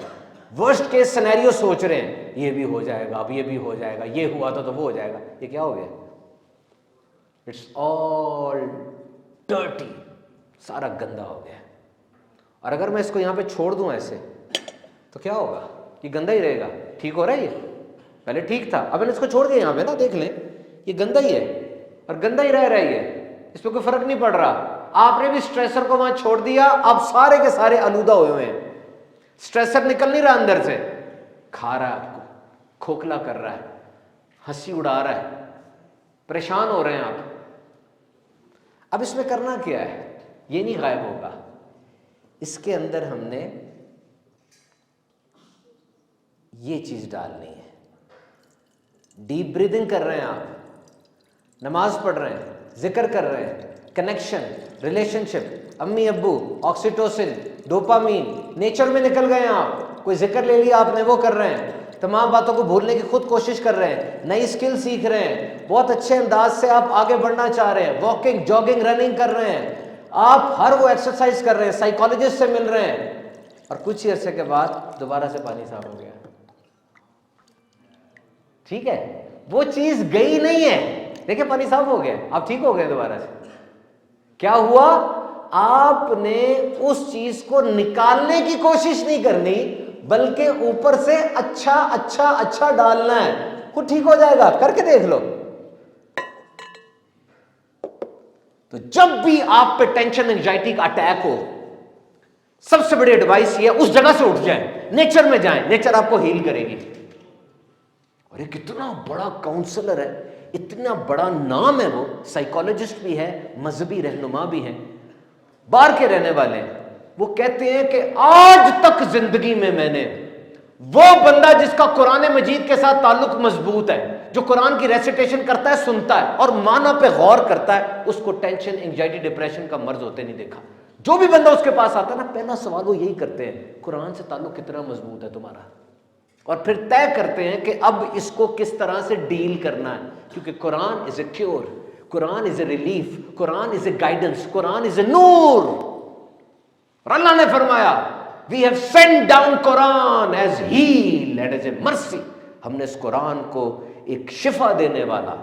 ورسٹ کیس سینیریو سوچ رہے ہیں, یہ بھی ہو جائے گا, اب یہ بھی ہو جائے گا, یہ ہوا تھا تو وہ ہو جائے گا. یہ کیا ہو گیا؟ اٹس آل ڈرٹی, سارا گندا ہو گیا. اور اگر میں اس کو یہاں پہ چھوڑ دوں ایسے تو کیا ہوگا؟ یہ گندا ہی رہے گا. ٹھیک ہو رہا ہے, یہ پہلے ٹھیک تھا, اب میں نے اس کو چھوڑ دیا یہاں پہ نا, دیکھ لیں یہ گندا ہی ہے اور گندا ہی رہ رہی ہے, اس پہ کوئی فرق نہیں پڑ رہا. آپ نے بھی سٹریسر کو وہاں چھوڑ دیا, اب سارے کے سارے آلودہ ہوئے ہوئے ہیں. سٹریسر نکل نہیں رہا اندر سے, کھا رہا ہے آپ کو, کھوکھلا کر رہا ہے, ہنسی اڑا رہا ہے, پریشان ہو رہے ہیں آپ. اب اس میں کرنا کیا ہے؟ یہ نہیں غائب ہوگا, اس کے اندر ہم نے یہ چیز ڈالنی ہے. ڈیپ بریدنگ کر رہے ہیں آپ, نماز پڑھ رہے ہیں, ذکر کر رہے ہیں, کنیکشن, ریلیشن شپ, امی ابو, آکسیٹوسن, ڈوپامین, نیچر میں نکل گئے ہیں آپ, کوئی ذکر لے لیا آپ نے, وہ کر رہے ہیں, تمام باتوں کو بھولنے کی خود کوشش کر رہے ہیں, نئی اسکل سیکھ رہے ہیں, بہت اچھے انداز سے آپ آگے بڑھنا چاہ رہے ہیں, واکنگ, جاگنگ, رننگ کر رہے ہیں, آپ ہر وہ ایکسرسائز کر رہے ہیں, سائیکالوجسٹ سے مل رہے ہیں, اور کچھ ہی عرصے کے بعد دوبارہ سے پانی صاف ہو گیا. ٹھیک ہے, وہ چیز گئی نہیں ہے, دیکھیں پانی صاف ہو گیا, آپ ٹھیک ہو گئے دوبارہ سے. کیا ہوا؟ آپ نے اس چیز کو نکالنے کی کوشش نہیں کرنی, بلکہ اوپر سے اچھا اچھا اچھا ڈالنا ہے, خود ٹھیک ہو جائے گا. کر کے دیکھ لو. تو جب بھی آپ پہ ٹینشن, انگزائٹی کا اٹیک ہو, سب سے بڑی ایڈوائس یہ ہے, اس جگہ سے اٹھ جائیں, نیچر میں جائیں, نیچر آپ کو ہیل کرے گی. اور ایک اتنا بڑا کاؤنسلر ہے, اتنا بڑا نام ہے, وہ سائیکالوجسٹ بھی ہے, مذہبی رہنما بھی ہیں, باہر کے رہنے والے ہیں. وہ کہتے ہیں کہ آج تک زندگی میں نے وہ بندہ جس کا قرآن مجید کے ساتھ تعلق مضبوط ہے, جو قرآن کی ریسیٹیشن کرتا ہے, سنتا ہے اور معنی پہ غور کرتا ہے, اس کو ٹینشن, انگزائٹی, ڈپریشن کا مرض ہوتے نہیں دیکھا. جو بھی بندہ اس کے پاس آتا ہے نا, پہلا سوال وہ یہی کرتے ہیں, قرآن سے تعلق کتنا مضبوط ہے تمہارا, اور پھر طے کرتے ہیں کہ اب اس کو کس طرح سے ڈیل کرنا ہے, کیونکہ Quran is a cure, Quran is a relief, Quran is a guidance, Quran is a noor. اور اللہ نے فرمایا we have sent down Quran as heal and as a mercy. ہم نے اس قرآن کو ایک شفا دینے والا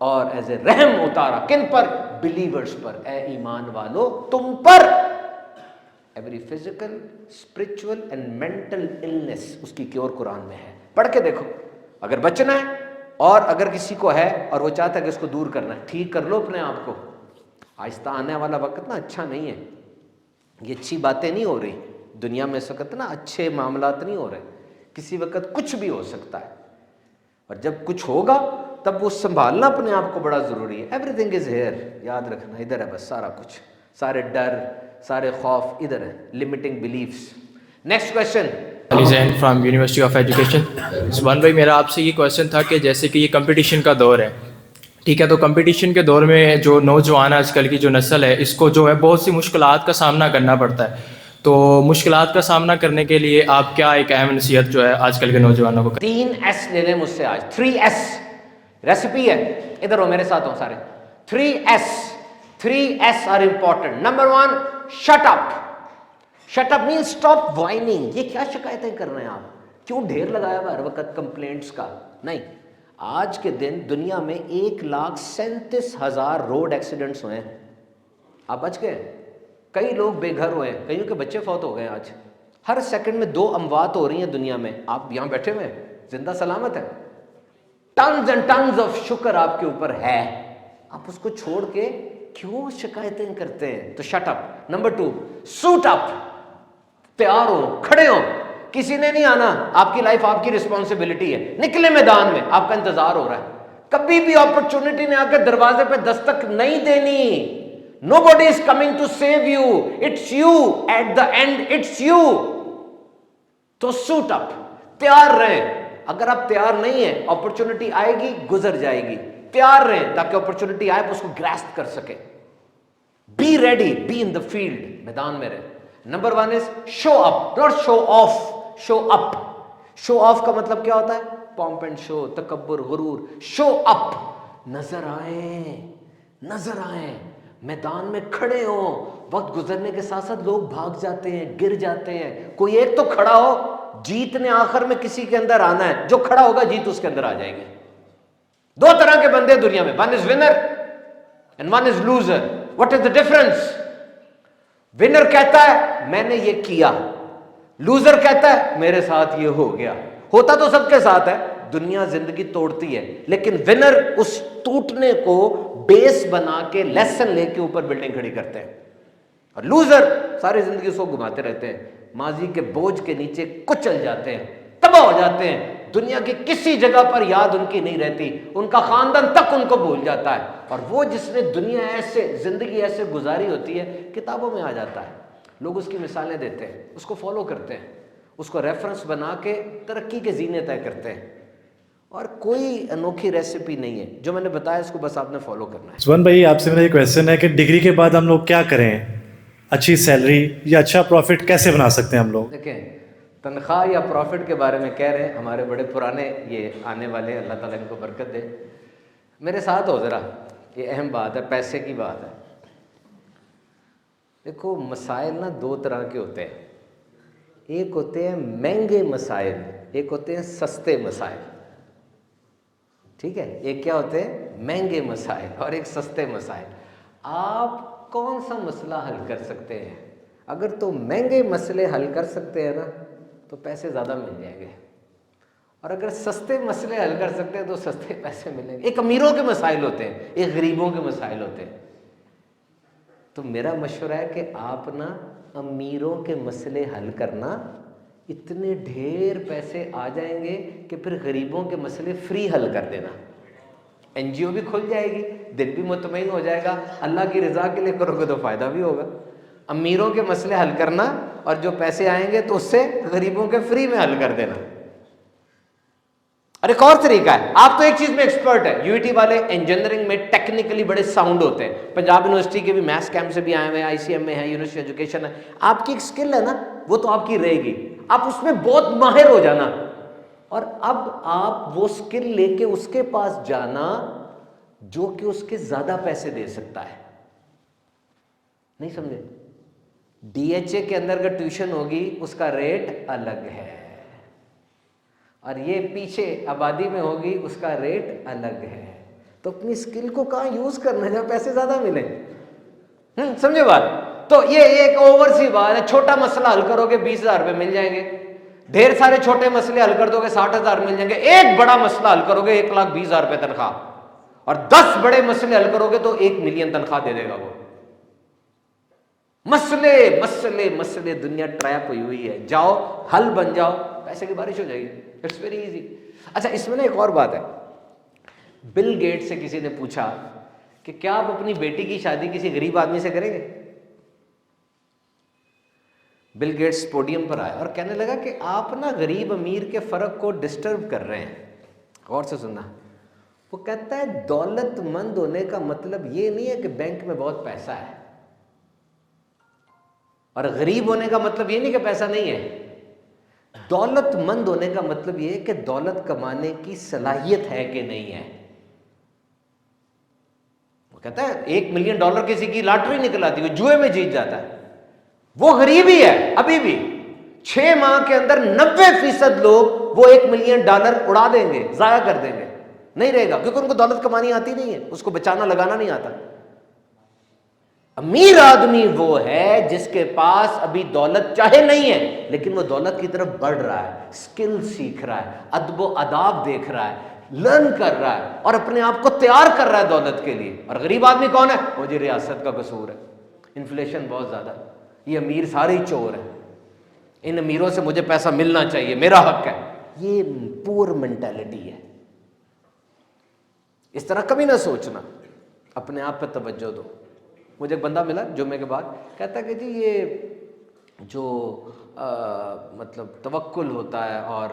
اور ایز اے رحم اتارا. کن پر؟ بلیورز پر, اے ایمان والو تم پر. Every physical, spiritual and mental illness اس کی کیور قرآن میں ہے. پڑھ کے دیکھو, اگر بچنا ہے اور اگر کسی کو ہے اور وہ چاہتا ہے کہ اس کو دور کرنا ہے, ٹھیک کر لو اپنے آپ کو. آہستہ آنے والا وقت نا اچھا نہیں ہے, یہ اچھی باتیں نہیں ہو رہی دنیا میں اس وقت نا, اچھے معاملات نہیں ہو رہے, کسی وقت کچھ بھی ہو سکتا ہے, اور جب کچھ ہوگا تب وہ سنبھالنا اپنے آپ کو بڑا ضروری ہے. ایوری تھنگ از ہیئر, یاد رکھنا ادھر ہے بس سارا کچھ, سارے ڈر, سارے خوف ادھر ہے, limiting beliefs. Next question. Ali Zain from university of education. Subhan بھائی, میرا آپ سے یہ کویشچن تھا کہ جیسے کہ یہ کمپٹیشن کا دور ہے, ٹھیک ہے, تو کمپٹیشن کے دور میں جو نوجوان آج کل کی جو نسل ہے, اس کو جو ہے بہت سی مشکلات کا سامنا کرنا پڑتا ہے. تو مشکلات کا سامنا کرنے کے لیے آپ کیا ایک اہم نصیحت جو ہے آج کل کے نوجوانوں کو؟ 3S لے لیں مجھ سے آج. 3S ریسیپی ہے, ادھر ہو میرے ساتھ ہو سارے. 3S are important. Number 1, shut up. Shut up means stop whining. یہ کیا شکایتیں کر رہے ہیں آپ, کیوں ڈھیر لگایا ہوا ہر وقت کمپلینٹس کا؟ نہیں, آج کے دن دنیا میں 1,37,000 روڈ ایکسیڈنٹس ہوئے ہیں. آپ بچ گئے. کئی لوگ بے گھر ہوئے ہیں, کئیوں کے بچے فوت ہو گئے ہیں. آج ہر سیکنڈ میں 2 اموات ہو رہی ہیں دنیا میں. آپ یہاں بیٹھے ہوئے ہیں, زندہ سلامت ہے. ٹنز اینڈ ٹنز آف شکر آپ کے اوپر ہے. آپ اس کو چھوڑ کے کیوں شکایتیں کرتے ہیں؟ تو شٹ اپ. نمبر 2, سوٹ اپ. تیار ہو, کھڑے ہو. کسی نے نہیں آنا, آپ کی لائف آپ کی رسپانسبلٹی ہے. نکلے میدان میں, آپ کا انتظار ہو رہا ہے. کبھی بھی اپرچونٹی نے آ کے دروازے پہ دستک نہیں دینی. Nobody is coming to save you. It's you. At the end, it's you. تو suit up. تیار رہیں. اگر آپ تیار نہیں ہیں, اپرچونٹی آئے گی, گزر جائے گی. تیار رہیں تاکہ اپرچونٹی آئے تو اس کو گراسپ کر سکے. Be ready. Be in the field. میدان میں رہیں. Number 1 is show up, not show off. Show up. Show off کا مطلب کیا ہوتا ہے؟ Pomp and show, تکبر, غرور. Show up. نظر آئیں, نظر آئیں. میدان میں کھڑے ہوں. وقت گزرنے کے ساتھ ساتھ لوگ بھاگ جاتے ہیں, گر جاتے ہیں. کوئی ایک تو کھڑا ہو. جیت نے آخر میں کسی کے اندر آنا ہے. جو کھڑا ہوگا جیت اس کے اندر آ جائے گی. 2 طرح کے بندے دنیا میں, 1 is winner and 1 is loser. What is the difference? Winner کہتا ہے میں نے یہ کیا, لوزر کہتا ہے میرے ساتھ یہ ہو گیا. ہوتا تو سب کے ساتھ ہے, دنیا زندگی توڑتی ہے, لیکن ونر اس ٹوٹنے کو بیس بنا کے, لیسن لے کے اوپر بلڈنگ کھڑی کرتے ہیں. اور لوزر ساری زندگی اس کو گھماتے رہتے ہیں, ماضی کے بوجھ کے نیچے کچل جاتے ہیں, تباہ ہو جاتے ہیں. دنیا کی کسی جگہ پر یاد ان کی نہیں رہتی, ان کا خاندان تک ان کو بھول جاتا ہے. اور وہ جس نے دنیا ایسے, زندگی ایسے گزاری ہوتی ہے, کتابوں میں آ جاتا ہے. لوگ اس کی مثالیں دیتے ہیں, اس کو فالو کرتے ہیں, اس کو ریفرنس بنا کے ترقی کے زینے طے کرتے ہیں. اور کوئی انوکھی ریسیپی نہیں ہے, جو میں نے بتایا اس کو بس آپ نے فالو کرنا ہے. سبحان بھائی, آپ سے میرا یہ کویشچن ہے کہ ڈگری کے بعد ہم لوگ کیا کریں, اچھی سیلری یا اچھا پروفٹ کیسے بنا سکتے ہیں ہم لوگ؟ دیکھیں, تنخواہ یا پروفٹ کے بارے میں کہہ رہے ہیں ہمارے بڑے پرانے یہ آنے والے, اللہ تعالیٰ ان کو برکت دے. میرے ساتھ ہو ذرا, یہ اہم بات ہے, پیسے کی بات ہے. دیکھو, مسائل نا 2 طرح کے ہوتے ہیں. ایک ہوتے ہیں مہنگے مسائل, ایک ہوتے ہیں سستے مسائل. ٹھیک ہے, ایک کیا ہوتے ہیں مہنگے مسائل اور ایک سستے مسائل. آپ کون سا مسئلہ حل کر سکتے ہیں؟ اگر تو مہنگے مسئلے حل کر سکتے ہیں نا تو پیسے زیادہ مل جائیں گے, اور اگر سستے مسئلے حل کر سکتے ہیں تو سستے پیسے ملیں گے. ایک امیروں کے مسائل ہوتے ہیں, ایک غریبوں کے مسائل ہوتے ہیں. تو میرا مشورہ ہے کہ آپ نا امیروں کے مسئلے حل کرنا, اتنے ڈھیر پیسے آ جائیں گے کہ پھر غریبوں کے مسئلے فری حل کر دینا. NGO بھی کھل جائے گی, دل بھی مطمئن ہو جائے گا, اللہ کی رضا کے لیے کرو گے تو فائدہ بھی ہوگا. امیروں کے مسئلے حل کرنا, اور جو پیسے آئیں گے تو اس سے غریبوں کے فری میں حل کر دینا. اور ایک اور طریقہ ہے, آپ تو ایک چیز میں ایکسپرٹ ہے, یو والے انجینئرنگ میں ٹیکنیکلی بڑے ساؤنڈ ہوتے ہیں, پنجاب یونیورسٹی کے بھی میتھس کیمپ سے بھی آئے ہوئے ہیں, ICM میں ہے, یونیورسٹی ایجوکیشن ہے, آپ کی ایک اسکل ہے نا وہ تو آپ کی رہے گی, آپ اس میں بہت ماہر ہو جانا, اور اب آپ وہ اسکل لے کے اس کے پاس جانا جو کہ اس کے زیادہ پیسے دے سکتا ہے. نہیں سمجھے؟ DHA کے اندر اگر ٹیوشن ہوگی اس کا ریٹ الگ ہے, اور یہ پیچھے آبادی میں ہوگی اس کا ریٹ الگ ہے. تو اپنی اسکل کو کہاں یوز کرنا ہے جہاں پیسے زیادہ ملیں. سمجھے بات؟ تو یہ ایک اوور سی بات ہے. چھوٹا مسئلہ حل کرو گے 20,000 روپے مل جائیں گے, ڈھیر سارے چھوٹے مسئلے حل کر دو گے 60,000 مل جائیں گے, ایک بڑا مسئلہ حل کرو گے 1,20,000 روپے تنخواہ, اور 10 بڑے مسئلے حل کرو گے تو 1 ملین تنخواہ دے دے گا وہ. مسئلے مسئلے مسئلے, دنیا ٹریپ ہوئی ہے, جاؤ حل بن جاؤ, پیسے کی بارش ہو جائے گی. It's very easy. اچھا اس میں نا ایک اور بات ہے, بل گیٹ سے کسی نے پوچھا کہ کیا آپ اپنی بیٹی کی شادی کسی غریب آدمی سے کریں گے؟ بل گیٹس پوڈیم پر آیا اور کہنے لگا کہ آپ نا غریب امیر کے فرق کو ڈسٹرب کر رہے ہیں. غور سے سننا, وہ کہتا ہے دولت مند ہونے کا مطلب یہ نہیں ہے کہ بینک میں بہت پیسہ ہے, اور غریب ہونے کا مطلب یہ نہیں کہ پیسہ نہیں ہے. دولت مند ہونے کا مطلب یہ ہے کہ دولت کمانے کی صلاحیت ہے کہ نہیں ہے. وہ کہتا ہے $1 ملین کسی کی لاٹری نکل آتی ہے, وہ جوئے میں جیت جاتا ہے, وہ غریب ہی ہے. ابھی بھی 6 ماہ کے اندر 90% لوگ وہ $1 ملین اڑا دیں گے, ضائع کر دیں گے, نہیں رہے گا, کیونکہ ان کو دولت کمانی آتی نہیں ہے, اس کو بچانا لگانا نہیں آتا. امیر آدمی وہ ہے جس کے پاس ابھی دولت چاہے نہیں ہے لیکن وہ دولت کی طرف بڑھ رہا ہے, اسکل سیکھ رہا ہے, ادب و آداب دیکھ رہا ہے, لرن کر رہا ہے, اور اپنے آپ کو تیار کر رہا ہے دولت کے لیے. اور غریب آدمی کون ہے؟ مجھے ریاست کا قصور ہے, انفلیشن بہت زیادہ ہے, یہ امیر سارے ہی چور ہیں, ان امیروں سے مجھے پیسہ ملنا چاہیے, میرا حق ہے. یہ پور مینٹیلٹی ہے. اس طرح کبھی نہ سوچنا, اپنے آپ پہ توجہ دو. مجھے ایک بندہ ملا جمعے کے بعد, کہتا ہے کہ جی یہ جو مطلب توکل ہوتا ہے اور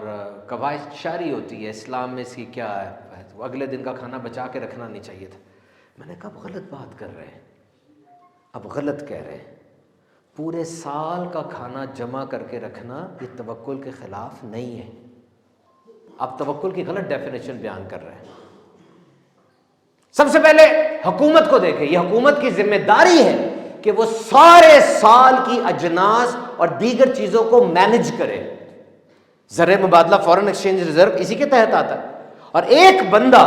قواعد شاری ہوتی ہے اسلام میں, اس کی کیا ہے؟ وہ اگلے دن کا کھانا بچا کے رکھنا نہیں چاہیے تھا. میں نے کہا اب غلط بات کر رہے ہیں, اب غلط کہہ رہے ہیں. پورے سال کا کھانا جمع کر کے رکھنا یہ توکل کے خلاف نہیں ہے. آپ توکل کی غلط ڈیفینیشن بیان کر رہے ہیں. سب سے پہلے حکومت کو دیکھیں, یہ حکومت کی ذمہ داری ہے کہ وہ سارے سال کی اجناس اور دیگر چیزوں کو مینج کرے. زر مبادلہ فورن ایکسچینج ریزرو اسی کے تحت آتا ہے. اور ایک بندہ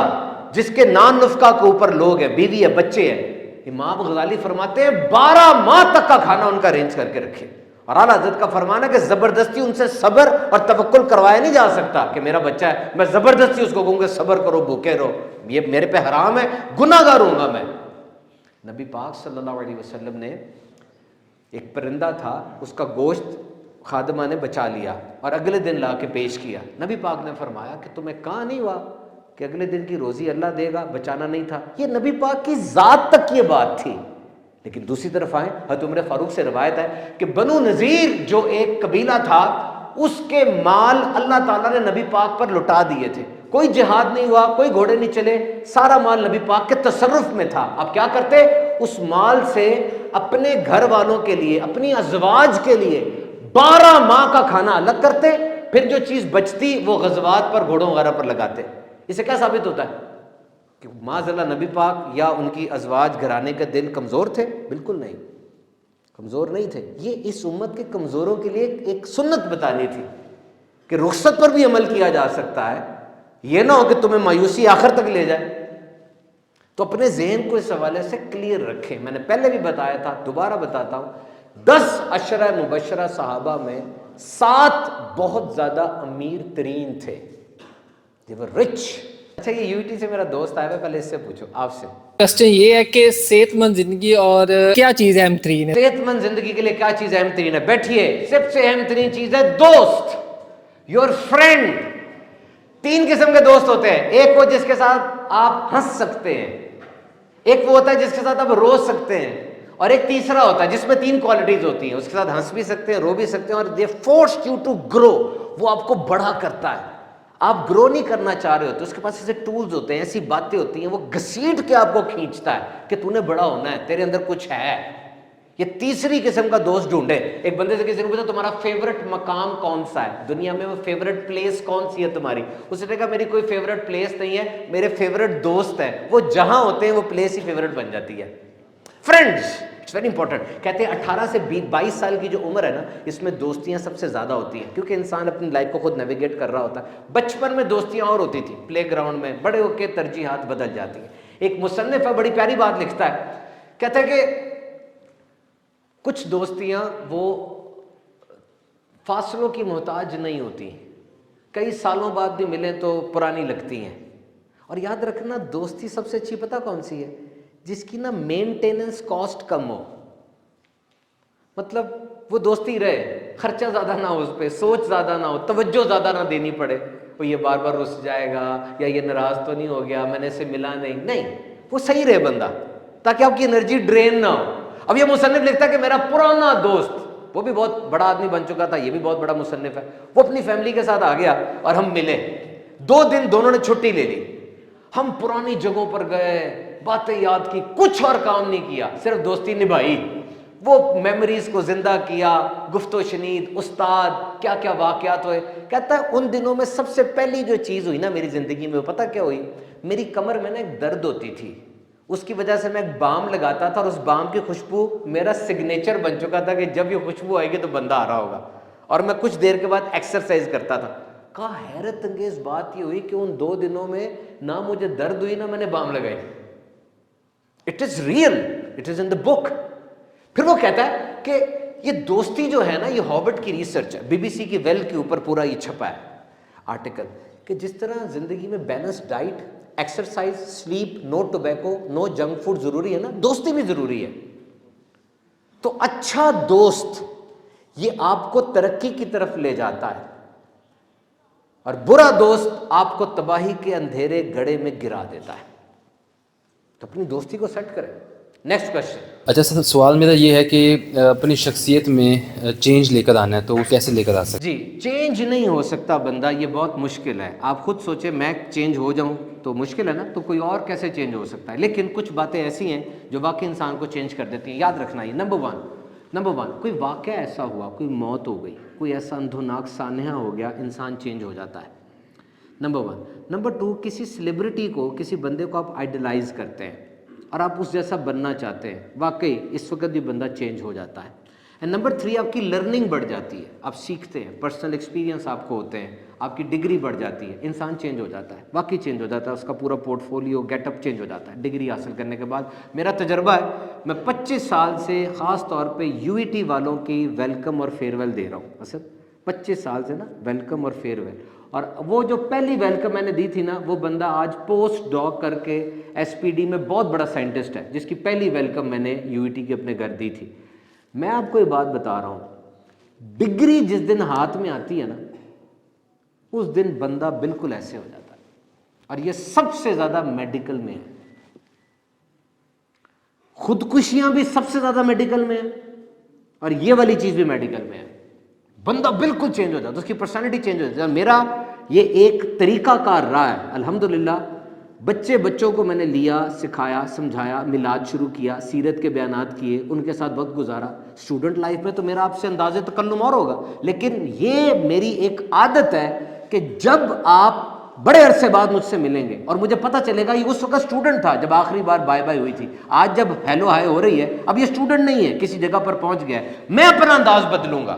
جس کے نان نفقہ کے اوپر لوگ ہیں, بیوی ہے, بچے ہیں, امام غزالی فرماتے ہیں 12 ماہ تک کا کھانا ان کا ارینج کر کے رکھے. اور اعلیٰ حضرت کا فرمانا ہے کہ زبردستی ان سے صبر اور توکل کروایا نہیں جا سکتا کہ میرا بچہ ہے میں زبردستی اس کو کہوں گا صبر کرو, بھوکے رہو, یہ میرے پہ حرام ہے, گناہ گار ہوں گا میں. نبی پاک صلی اللہ علیہ وسلم نے ایک پرندہ تھا, اس کا گوشت خادمہ نے بچا لیا اور اگلے دن لا کے پیش کیا. نبی پاک نے فرمایا کہ تمہیں کہاں نہیں ہوا کہ اگلے دن کی روزی اللہ دے گا, بچانا نہیں تھا؟ یہ نبی پاک کی ذات تک یہ بات تھی. لیکن دوسری طرف آئیں, حضرت عمر فاروق سے روایت ہے کہ بنو نذیر جو ایک قبیلہ تھا, اس کے مال اللہ تعالیٰ نے نبی پاک پر لٹا دیے تھے. کوئی جہاد نہیں ہوا, کوئی گھوڑے نہیں چلے, سارا مال نبی پاک کے تصرف میں تھا. اب کیا کرتے؟ اس مال سے اپنے گھر والوں کے لیے, اپنی ازواج کے لیے 12 ماہ کا کھانا الگ کرتے, پھر جو چیز بچتی وہ غزوات پر, گھوڑوں وغیرہ پر لگاتے. اسے کیا ثابت ہوتا ہے کہ معاذ اللہ نبی پاک یا ان کی ازواج گھرانے کے دل کمزور تھے؟ بالکل نہیں, کمزور نہیں تھے. یہ اس امت کے کمزوروں کے لیے ایک سنت بتانی تھی کہ رخصت پر بھی عمل کیا جا سکتا ہے, یہ نہ ہو کہ تمہیں مایوسی آخر تک لے جائے. تو اپنے ذہن کو اس حوالے سے کلیئر رکھیں. میں نے پہلے بھی بتایا تھا, دوبارہ بتاتا ہوں, 10 عشرہ مبشرہ صحابہ میں 7 بہت زیادہ امیر ترین تھے. they were rich. اچھا یہ یو ٹی سے میرا دوست آیا ہے, پہلے اس سے پوچھو, آپ سے کوسچن یہ ہے کہ صحت مند زندگی اور کیا چیز اہم ترین ہے؟ صحت مند زندگی کے لیے کیا چیز اہم ترین ہے؟ بیٹھیے. سب سے اہم ترین چیز ہے دوست, یور فرینڈ. 3 قسم کے دوست ہوتے ہیں. ایک وہ جس کے ساتھ آپ ہنس سکتے ہیں, ایک وہ ہوتا ہے جس کے ساتھ آپ رو سکتے ہیں, اور ایک تیسرا ہوتا ہے جس میں 3 کوالٹیز ہوتی ہیں. اس کے ساتھ ہنس بھی سکتے ہیں, رو بھی سکتے ہیں, اور they force you to grow, وہ آپ کو بڑا کرتا ہے, آپ گرو نہیں کرنا چاہ رہے ہوتے, اس کے پاس ایسے ٹولز ہوتے ہیں, ایسی باتیں ہوتی ہیں, وہ گھسیٹ کے آپ کو کھینچتا ہے کہ تو نے بڑا ہونا ہے, تیرے اندر کچھ ہے. یہ تیسری قسم کا دوست ڈھونڈے. ایک بندے سے کسی نے پوچھا تمہارا فیورٹ مقام کون سا ہے دنیا میں, وہ فیورٹ پلیس کون سی ہے تمہاری؟ اس نے کہا میری کوئی فیورٹ پلیس نہیں ہے, میرے فیورٹ دوست ہیں. وہ جہاں ہوتے ہیں وہ پلیس ہی فیورٹ بن جاتی ہے. Friends it's very important. کہتے ہیں 18 سے 22 سال کی جو عمر ہے نا, اس میں دوستیاں سب سے زیادہ ہوتی ہیں, کیونکہ انسان اپنی لائف کو خود نیویگیٹ کر رہا ہوتا ہے. بچپن میں دوستیاں اور ہوتی تھی, پلے گراؤنڈ میں, بڑے ہو کے ترجیحات بدل جاتی ہیں. ایک مصنف ہے, بڑی پیاری بات لکھتا ہے, کہتا ہے کہ کچھ دوستیاں وہ فاصلوں کی محتاج نہیں ہوتی, کئی سالوں بعد بھی ملیں تو پرانی لگتی ہیں. اور یاد رکھنا دوستی سب سے اچھی پتہ کون سی ہے؟ جس کی نا مینٹیننس کاسٹ کم ہو. مطلب وہ دوستی رہے, خرچہ زیادہ نہ ہو اس پہ, سوچ زیادہ نہ ہو, توجہ زیادہ نہ دینی پڑے, وہ یہ بار بار رس جائے گا یا یہ ناراض تو نہیں ہو گیا, میں نے اسے ملا نہیں, وہ صحیح رہے بندہ, تاکہ آپ کی انرجی ڈرین نہ ہو. اب یہ مصنف لکھتا ہے کہ میرا پرانا دوست, وہ بھی بہت بڑا آدمی بن چکا تھا, یہ بھی بہت بڑا مصنف ہے, وہ اپنی فیملی کے ساتھ آ گیا اور ہم ملے. 2 دن دونوں نے چھٹی لے لی, ہم پرانی جگہوں پر گئے, باتیں یاد کی, کچھ اور کام نہیں کیا, صرف دوستی نبھائی. وہ میموریز کو زندہ کیا, گفت و شنید, استاد کیا کیا واقعات ہوئے. کہتا ہے ان دنوں میں سب سے پہلی جو چیز ہوئی نا میری زندگی میں, وہ پتہ کیا ہوئی؟ میری کمر میں نا ایک درد ہوتی تھی, اس کی وجہ سے میں ایک بام لگاتا تھا, اور اس بام کی خوشبو میرا سگنیچر بن چکا تھا کہ جب یہ خوشبو آئے گی تو بندہ آ رہا ہوگا. اور میں کچھ دیر کے بعد ایکسرسائز کرتا تھا. کہا حیرت انگیز بات یہ ہوئی کہ ان 2 دنوں میں نہ مجھے درد ہوئی نہ میں نے بام لگائی. It is real, it is in the book. پھر وہ کہتا ہے کہ یہ دوستی جو ہے نا, یہ ہابٹ کی ریسرچ ہے, BBC کی ویل کے اوپر پورا یہ چھپا ہے آرٹیکل, کہ جس طرح زندگی میں بیلنس ڈائٹ, ایکسرسائز, سلیپ, نو ٹوبیکو, نو جنک فوڈ ضروری ہے نا, دوستی بھی ضروری ہے. تو اچھا دوست یہ آپ کو ترقی کی طرف لے جاتا ہے, اور برا دوست آپ کو تباہی کے اندھیرے گڑھے میں گرا دیتا ہے. تو اپنی دوستی کو سیٹ کریں. Next question. اچھا سر, سوال میرا یہ ہے کہ اپنی شخصیت میں چینج لے کر آنا ہے, تو وہ کیسے لے کر آ سکتے؟ جی, چینج نہیں ہو سکتا بندہ, یہ بہت مشکل ہے. آپ خود سوچیں, میں چینج ہو جاؤں تو مشکل ہے نا, تو کوئی اور کیسے چینج ہو سکتا ہے؟ لیکن کچھ باتیں ایسی ہیں جو واقعی انسان کو چینج کر دیتی ہیں. یاد رکھنا یہ نمبر ون, کوئی واقعہ ایسا ہوا, کوئی موت ہو گئی, کوئی ایسا اندھوناک سانحہ ہو گیا, انسان چینج ہو جاتا ہے. نمبر 1. نمبر 2, کسی سیلیبریٹی کو, کسی بندے کو آپ آئیڈلائز کرتے ہیں اور آپ اس جیسا بننا چاہتے ہیں, واقعی اس وقت بھی بندہ چینج ہو جاتا ہے. اینڈ نمبر 3, آپ کی لرننگ بڑھ جاتی ہے, آپ سیکھتے ہیں, پرسنل ایکسپیرینس آپ کو ہوتے ہیں, آپ کی ڈگری بڑھ جاتی ہے, انسان چینج ہو جاتا ہے, واقعی چینج ہو جاتا ہے, اس کا پورا portfolio, get up change ہو جاتا ہے ڈگری حاصل کرنے کے بعد. میرا تجربہ ہے, میں 25 سال سے خاص طور پہ UET والوں کی ویلکم اور فیئر ویل دے رہا ہوں. اصل 25 سال سے نا ویلکم اور فیئر ویل, اور وہ جو پہلی ویلکم میں نے دی تھی نا, وہ بندہ آج پوسٹ ڈاک کر کے SPD میں بہت بڑا سائنٹسٹ ہے, جس کی پہلی ویلکم میں نے UET کی اپنے گھر دی تھی. میں آپ کو یہ بات بتا رہا ہوں, ڈگری جس دن ہاتھ میں آتی ہے نا, اس دن بندہ بالکل ایسے ہو جاتا ہے. اور یہ سب سے زیادہ میڈیکل میں ہے, خودکشیاں بھی سب سے زیادہ میڈیکل میں ہیں, اور یہ والی چیز بھی میڈیکل میں ہے. بندہ بالکل چینج ہو جاتا ہے, اس کی پرسنالٹی چینج ہو جاتی ہے. میرا یہ ایک طریقہ کار رہا ہے الحمدللہ. بچوں کو میں نے لیا, سکھایا, سمجھایا, میلاد شروع کیا, سیرت کے بیانات کیے, ان کے ساتھ وقت گزارا. اسٹوڈنٹ لائف میں تو میرا آپ سے انداز تکلم اور ہوگا, لیکن یہ میری ایک عادت ہے کہ جب آپ بڑے عرصے بعد مجھ سے ملیں گے, اور مجھے پتہ چلے گا یہ اس وقت اسٹوڈنٹ تھا جب آخری بار بائے بائے ہوئی تھی, آج جب ہیلو ہائے ہو رہی ہے, اب یہ اسٹوڈنٹ نہیں ہے, کسی جگہ پر پہنچ گیا ہے, میں اپنا انداز بدلوں گا.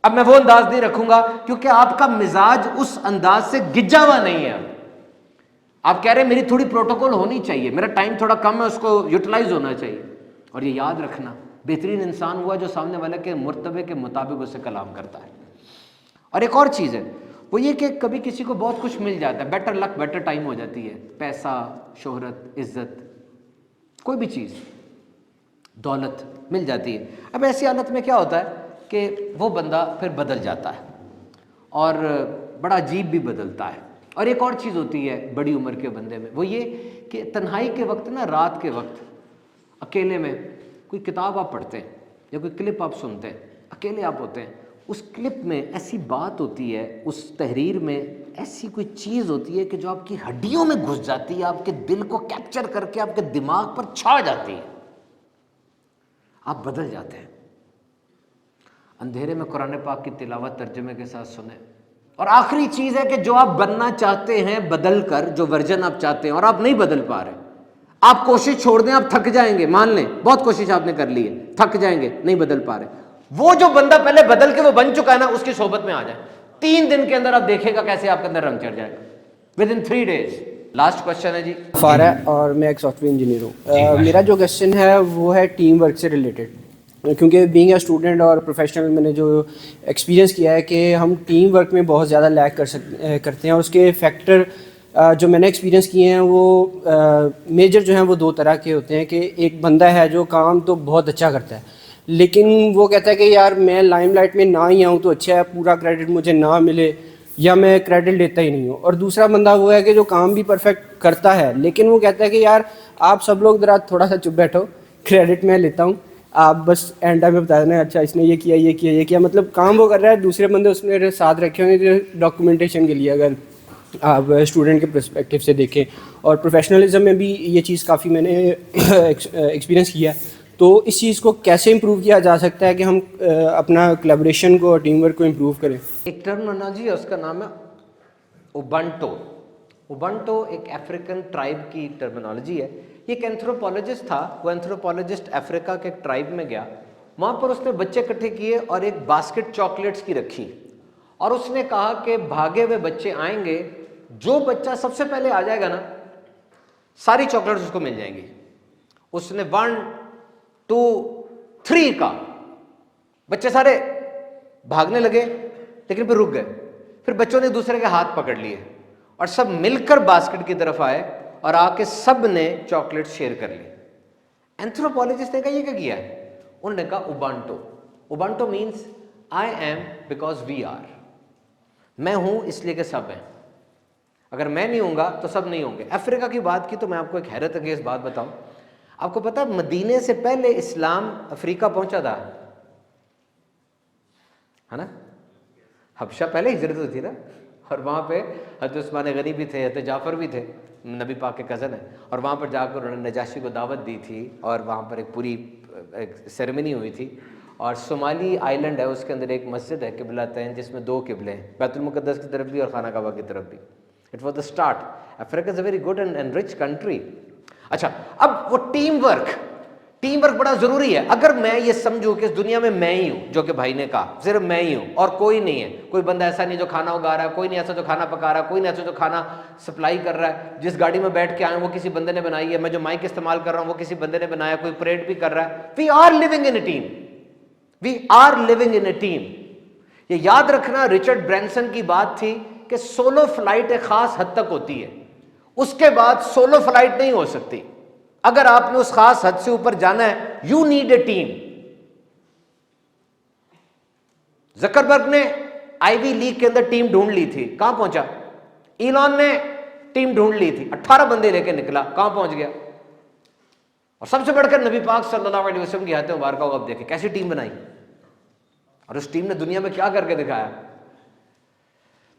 اب میں وہ انداز نہیں رکھوں گا, کیونکہ آپ کا مزاج اس انداز سے گجا ہوا نہیں ہے. آپ کہہ رہے ہیں میری تھوڑی پروٹوکول ہونی چاہیے, میرا ٹائم تھوڑا کم ہے, اس کو یوٹیلائز ہونا چاہیے. اور یہ یاد رکھنا, بہترین انسان ہوا جو سامنے والے کے مرتبے کے مطابق اس سے کلام کرتا ہے. اور ایک اور چیز ہے, وہ یہ کہ کبھی کسی کو بہت کچھ مل جاتا ہے, بیٹر لک بیٹر ٹائم ہو جاتی ہے, پیسہ, شہرت, عزت, کوئی بھی چیز, دولت مل جاتی ہے. اب ایسی حالت میں کیا ہوتا ہے کہ وہ بندہ پھر بدل جاتا ہے, اور بڑا عجیب بھی بدلتا ہے. اور ایک اور چیز ہوتی ہے بڑی عمر کے بندے میں, وہ یہ کہ تنہائی کے وقت نا, رات کے وقت اکیلے میں کوئی کتاب آپ پڑھتے ہیں یا کوئی کلپ آپ سنتے ہیں, اکیلے آپ ہوتے ہیں, اس کلپ میں ایسی بات ہوتی ہے, اس تحریر میں ایسی کوئی چیز ہوتی ہے کہ جو آپ کی ہڈیوں میں گھس جاتی ہے, آپ کے دل کو کیپچر کر کے آپ کے دماغ پر چھا جاتی ہے, آپ بدل جاتے ہیں. اندھیرے میں قرآن پاک کی تلاوت ترجمے کے ساتھ سنیں. اور آخری چیز ہے کہ جو آپ بننا چاہتے ہیں بدل کر, جو ورژن آپ چاہتے ہیں اور آپ نہیں بدل پا رہے, آپ کوشش چھوڑ دیں, آپ تھک جائیں گے, مان لیں بہت کوشش آپ نے کر لی ہے, تھک جائیں گے, نہیں بدل پا رہے. وہ جو بندہ پہلے بدل کے وہ بن چکا ہے نا, اس کی صحبت میں آ جائیں, 3 دن کے اندر آپ دیکھے گا کیسے آپ کے اندر رنگ چڑھ جائے گا, within 3 days. Last question ہے جی. فارا, اور میں ایک سافٹ ویئر انجینئر ہوں. میرا جو کوشچن ہے وہ ہے ٹیم ورک سے ریلیٹڈ, کیونکہ بینگ اے اسٹوڈنٹ اور پروفیشنل میں نے جو ایکسپیرینس کیا ہے کہ ہم ٹیم ورک میں بہت زیادہ لیک کرتے ہیں, اور اس کے فیکٹر جو میں نے ایکسپیرینس کیے ہیں وہ میجر جو ہیں وہ 2 طرح کے ہوتے ہیں. کہ ایک بندہ ہے جو کام تو بہت اچھا کرتا ہے, لیکن وہ کہتا ہے کہ یار میں لائم لائٹ میں نہ ہی آؤں تو اچھا ہے, پورا کریڈٹ مجھے نہ ملے یا میں کریڈٹ لیتا ہی نہیں ہوں. اور دوسرا بندہ وہ ہے کہ جو کام بھی پرفیکٹ کرتا ہے, لیکن وہ کہتا ہے کہ یار آپ سب لوگ ذرا تھوڑا سا چپ بیٹھو, کریڈٹ میں لیتا ہوں, آپ بس اینڈ ٹائم میں بتا دینا اچھا اس نے یہ کیا یہ کیا یہ کیا. مطلب کام وہ کر رہا ہے, دوسرے بندے اس نے ساتھ رکھے ہوں گے ڈاکومنٹیشن کے لیے, اگر آپ اسٹوڈنٹ کے پرسپیکٹو سے دیکھیں. اور پروفیشنلزم میں بھی یہ چیز کافی میں نے ایکسپیرینس کیا ہے. تو اس چیز کو کیسے امپروو کیا جا سکتا ہے کہ ہم اپنا کلیبریشن کو اور ٹیم ورک کو امپروو کریں؟ ایک ٹرمنالوجی ہے, اس کا نام ہے اوبنٹو. اوبنٹو ایک افریقن ٹرائب کی ٹرمنالوجی ہے. یہ ایک اینتھروپولوجسٹ تھا, وہ اینتھروپولوجسٹ افریقہ کے ایک ٹرائب میں گیا, وہاں پر اس نے بچے اکٹھے کیے اور ایک باسکٹ چاکلیٹس کی رکھی, اور اس نے کہا کہ بھاگے ہوئے بچے آئیں گے, جو بچہ سب سے پہلے آ جائے گا نا ساری چاکلیٹس اس کو مل جائیں گی. اس نے 1 2 3 کا, بچے سارے بھاگنے لگے لیکن پھر رک گئے. پھر بچوں نے دوسرے کے ہاتھ پکڑ لیے اور سب مل کر باسکٹ کی طرف آئے اور آ کے سب نے چاکلیٹ شیئر کر لی. اینتھروپولوجسٹ نے کہا یہ کیا کیا ہے؟ انہوں نے کہا Ubuntu. Ubuntu means I am because we are. میں ہوں اس لیے کہ سب ہیں, اگر میں نہیں ہوں گا تو سب نہیں ہوں گے. افریقہ کی بات کی تو میں آپ کو ایک حیرت انگیز بات بتاؤں. آپ کو پتا مدینے سے پہلے اسلام افریقہ پہنچا تھا, ہے نا؟ حبشہ پہلے ہجرت ہوئی تھی نا, اور وہاں پہ حضرت عثمان غنی بھی تھے, حضرت جعفر بھی تھے, نبی پاک کے کزن ہیں, اور وہاں پر جا کر انہوں نے نجاشی کو دعوت دی تھی, اور وہاں پر ایک پوری سیریمنی ہوئی تھی. اور صومالی آئی لینڈ ہے, اس کے اندر ایک مسجد ہے قبلتین, جس میں 2 قبلے ہیں, بیت المقدس کی طرف بھی اور خانہ کعبہ کی طرف بھی. It was the start. Africa is a very good and rich country. اچھا, اب وہ ٹیم ورک بڑا ضروری ہے. اگر میں یہ سمجھوں کہ اس دنیا میں میں ہی ہوں, جو کہ بھائی نے کہا صرف میں ہی ہوں اور کوئی نہیں ہے, کوئی بندہ ایسا نہیں جو کھانا اگا رہا ہے, کوئی نہیں ایسا جو کھانا پکا رہا ہے, کوئی نہیں ایسا جو کھانا سپلائی کر رہا ہے, جس گاڑی میں بیٹھ کے آئے وہ کسی بندے نے بنائی ہے, میں جو مائک استعمال کر رہا ہوں وہ کسی بندے نے بنایا, کوئی پریڈ بھی کر رہا ہے. We are living in a team, we are living in a team. یہ یاد رکھنا, رچرڈ برینسن کی بات تھی کہ سولو فلائٹ ایک خاص حد تک ہوتی ہے, اس کے بعد سولو فلائٹ نہیں ہو سکتی. اگر آپ نے اس خاص حد سے اوپر جانا ہے, you need a team. Zuckerberg نے آئی وی لیگ کے اندر ٹیم ڈھونڈ لی تھی, کہاں پہنچا؟ ایلون نے ٹیم ڈھونڈ لی تھی, 18 بندے لے کے نکلا, کہاں پہنچ گیا؟ اور سب سے بڑھ کر نبی پاک صلی اللہ علیہ وسلم کی حیات مبارکہ کو اب دیکھیں کیسی ٹیم بنائی, اور اس ٹیم نے دنیا میں کیا کر کے دکھایا.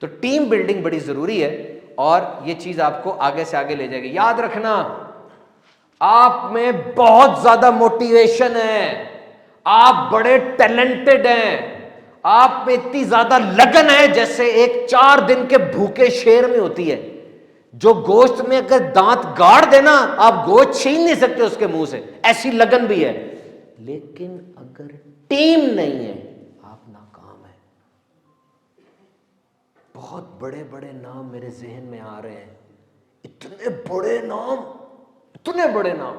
تو ٹیم بلڈنگ بڑی ضروری ہے, اور یہ چیز آپ کو آگے سے آگے لے جائے گی. یاد رکھنا, آپ میں بہت زیادہ موٹیویشن ہے, آپ بڑے ٹیلنٹڈ ہیں, آپ میں اتنی زیادہ لگن ہے جیسے ایک 4 دن کے بھوکے شیر میں ہوتی ہے, جو گوشت میں اگر دانت گاڑ دینا آپ گوشت چھین نہیں سکتے اس کے منہ سے, ایسی لگن بھی ہے. لیکن اگر ٹیم نہیں ہے آپ ناکام ہیں. بہت بڑے بڑے نام میرے ذہن میں آ رہے ہیں, اتنے بڑے نام,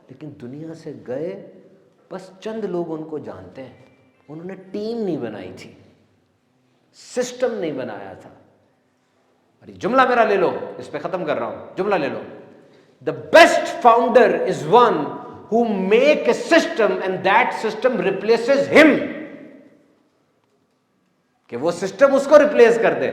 لیکن دنیا سے گئے, بس چند لوگ ان کو جانتے ہیں. انہوں نے ٹیم نہیں بنائی تھی, سسٹم نہیں بنایا تھا. اور جملہ میرا لے لو, اس پہ ختم کر رہا ہوں, جملہ لے لو. The best founder is one who make a system and that system replaces him. کہ وہ سسٹم اس کو ریپلیس کر دے,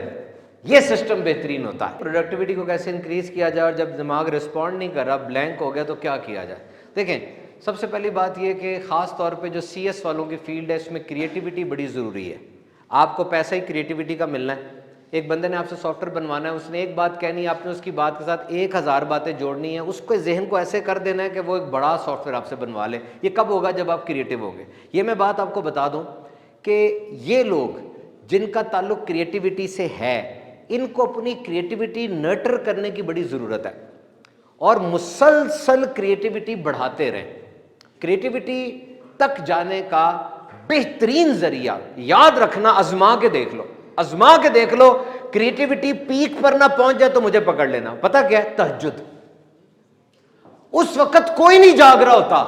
یہ سسٹم بہترین ہوتا ہے. پروڈکٹیوٹی کو کیسے انکریز کیا جائے, اور جب دماغ رسپونڈ نہیں کر رہا, بلینک ہو گیا, تو کیا کیا جائے؟ دیکھیں, سب سے پہلی بات یہ کہ خاص طور پہ جو سی ایس والوں کی فیلڈ ہے, اس میں کریٹیوٹی بڑی ضروری ہے. آپ کو پیسہ ہی کریٹیوٹی کا ملنا ہے. ایک بندے نے آپ سے سافٹ ویئر بنوانا ہے, اس نے ایک بات کہنی ہے, آپ نے اس کی بات کے ساتھ 1000 باتیں جوڑنی ہیں, اس کو ذہن کو ایسے کر دینا ہے کہ وہ ایک بڑا سافٹ ویئر آپ سے بنوا لے. یہ کب ہوگا؟ جب آپ کریٹیو ہوں گے. یہ میں بات آپ کو بتا دوں کہ یہ لوگ جن کا تعلق کریٹیوٹی سے ہے, ان کو اپنی کریٹیوٹی نرٹر کرنے کی بڑی ضرورت ہے اور مسلسل کریٹیوٹی بڑھاتے رہیں. کریٹیوٹی تک جانے کا بہترین ذریعہ یاد رکھنا, آزما کے دیکھ لو, آزما کے دیکھ لو, کریٹیوٹی پیک پر نہ پہنچ جائے تو مجھے پکڑ لینا. پتہ کیا ہے؟ تہجد. اس وقت کوئی نہیں جاگ رہا ہوتا,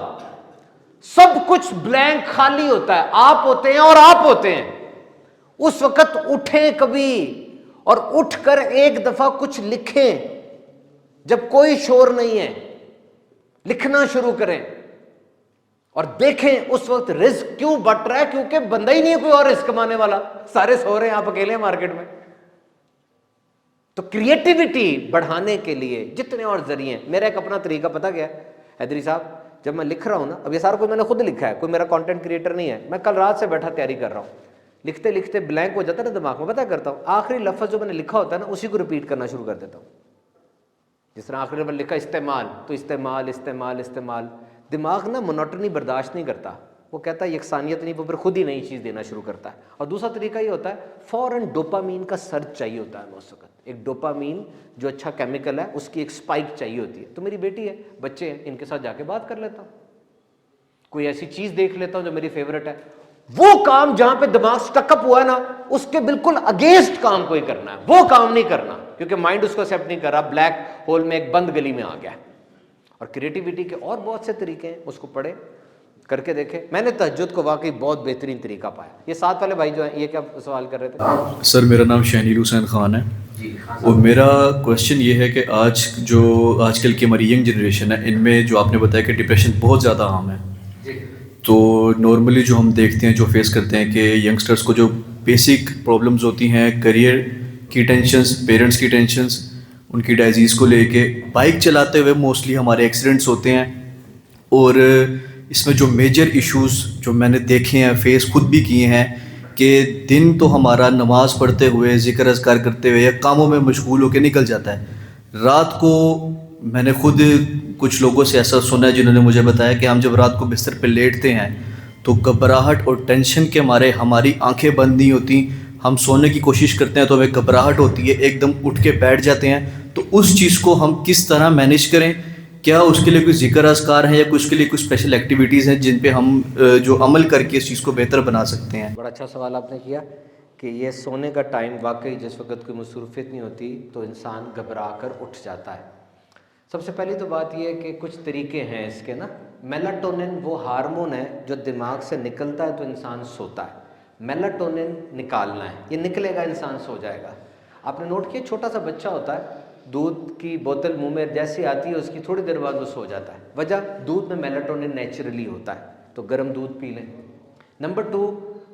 سب کچھ بلینک خالی ہوتا ہے, آپ ہوتے ہیں اور آپ ہوتے ہیں. اس وقت اٹھیں کبھی اور اٹھ کر ایک دفعہ کچھ لکھیں, جب کوئی شور نہیں ہے لکھنا شروع کریں اور دیکھیں اس وقت رزق کیوں بٹ رہا ہے, کیونکہ بندہ ہی نہیں ہے کوئی اور رزق کمانے والا, سارے سو رہے ہیں, آپ اکیلے ہیں مارکیٹ میں. تو کریٹیوٹی بڑھانے کے لیے جتنے اور ذریعے ہیں. میرا ایک اپنا طریقہ پتہ کیا ہے حیدری صاحب, جب میں لکھ رہا ہوں نا, اب یہ سارا کچھ میں نے خود لکھا ہے, کوئی میرا کانٹینٹ کریٹر نہیں ہے, میں کل رات سے بیٹھا تیاری کر رہا ہوں, لکھتے لکھتے بلینک ہو جاتا ہے نا دماغ میں, پتہ کرتا ہوں آخری لفظ جو میں نے لکھا ہوتا ہے نا اسی کو ریپیٹ کرنا شروع کر دیتا ہوں. جس طرح آخری میں لکھا استعمال, تو استعمال استعمال استعمال. دماغ نا مونوٹنی برداشت نہیں کرتا, وہ کہتا ہے یکسانیت نہیں, وہ پھر خود ہی نئی چیز دینا شروع کرتا ہے. اور دوسرا طریقہ یہ ہوتا ہے فوراً ڈوپامین کا سرچ چاہیے ہوتا ہے اس وقت. ایک ڈوپامین جو اچھا کیمیکل ہے, اس کی ایک سپائک چاہیے ہوتی ہے. تو میری بیٹی ہے, بچے ہیں, ان کے ساتھ جا کے بات کر لیتا ہوں, کوئی ایسی چیز دیکھ لیتا ہوں جو میری فیورٹ ہے. وہ کام جہاں پہ دماغ سٹک اپ ہوا ہے نا, اس کے بالکل اگینسٹ کام کوئی کرنا ہے, وہ کام نہیں کرنا, کیونکہ مائنڈ اس کو ایکسیپٹ نہیں کر رہا, بلیک ہول میں ایک بند گلی میں آ گیا. اور کریٹیوٹی کے اور بہت سے طریقے ہیں, اس کو پڑھے, کر کے دیکھیں. میں نے تہجد کو واقعی بہت بہترین طریقہ پایا. یہ ساتھ والے بھائی جو ہیں, یہ کیا سوال کر رہے تھے؟ سر میرا نام شہنیل حسین خان ہے, اور میرا کوشچن یہ ہے کہ آج کل کی ہماری ینگ جنریشن ہے, ان میں جو آپ نے بتایا کہ ڈپریشن بہت زیادہ عام ہے, تو نارملی جو ہم دیکھتے ہیں, جو فیس کرتے ہیں کہ ینگسٹرس کو جو بیسک پرابلمز ہوتی ہیں, کریئر کی ٹینشنز, پیرنٹس کی ٹینشنز, ان کی ڈائزیز کو لے کے, بائک چلاتے ہوئے موسٹلی ہمارے ایکسیڈنٹس ہوتے ہیں. اور اس میں جو میجر ایشوز جو میں نے دیکھے ہیں, فیس خود بھی کیے ہیں, کہ دن تو ہمارا نماز پڑھتے ہوئے, ذکر اذکار کرتے ہوئے یا کاموں میں مشغول ہو کے نکل جاتا ہے. رات کو میں نے خود کچھ لوگوں سے ایسا سنا ہے جنہوں نے مجھے بتایا کہ ہم جب رات کو بستر پہ لیٹتے ہیں تو گھبراہٹ اور ٹینشن کے مارے ہماری آنکھیں بند نہیں ہوتی, ہم سونے کی کوشش کرتے ہیں تو ہمیں گھبراہٹ ہوتی ہے, ایک دم اٹھ کے بیٹھ جاتے ہیں. تو اس چیز کو ہم کس طرح مینیج کریں؟ کیا اس کے لیے کوئی ذکر اذکار ہے یا اس کے لیے کوئی اسپیشل ایکٹیویٹیز ہیں جن پہ ہم جو عمل کر کے اس چیز کو بہتر بنا سکتے ہیں؟ بڑا اچھا سوال آپ نے کیا کہ یہ سونے کا ٹائم واقعی جس وقت کوئی مصروفیت نہیں ہوتی تو انسان گھبرا کر اٹھ جاتا ہے. سب سے پہلی تو بات یہ ہے کہ کچھ طریقے ہیں اس کے نا. میلاٹونن وہ ہارمون ہے جو دماغ سے نکلتا ہے تو انسان سوتا ہے. میلاٹونن نکالنا ہے, یہ نکلے گا انسان سو جائے گا. آپ نے نوٹ کیا چھوٹا سا بچہ ہوتا ہے, دودھ کی بوتل منہ میں جیسی آتی ہے اس کی تھوڑی دیر بعد وہ سو جاتا ہے. وجہ دودھ میں میلاٹونن نیچرلی ہوتا ہے, تو گرم دودھ پی لیں. نمبر 2,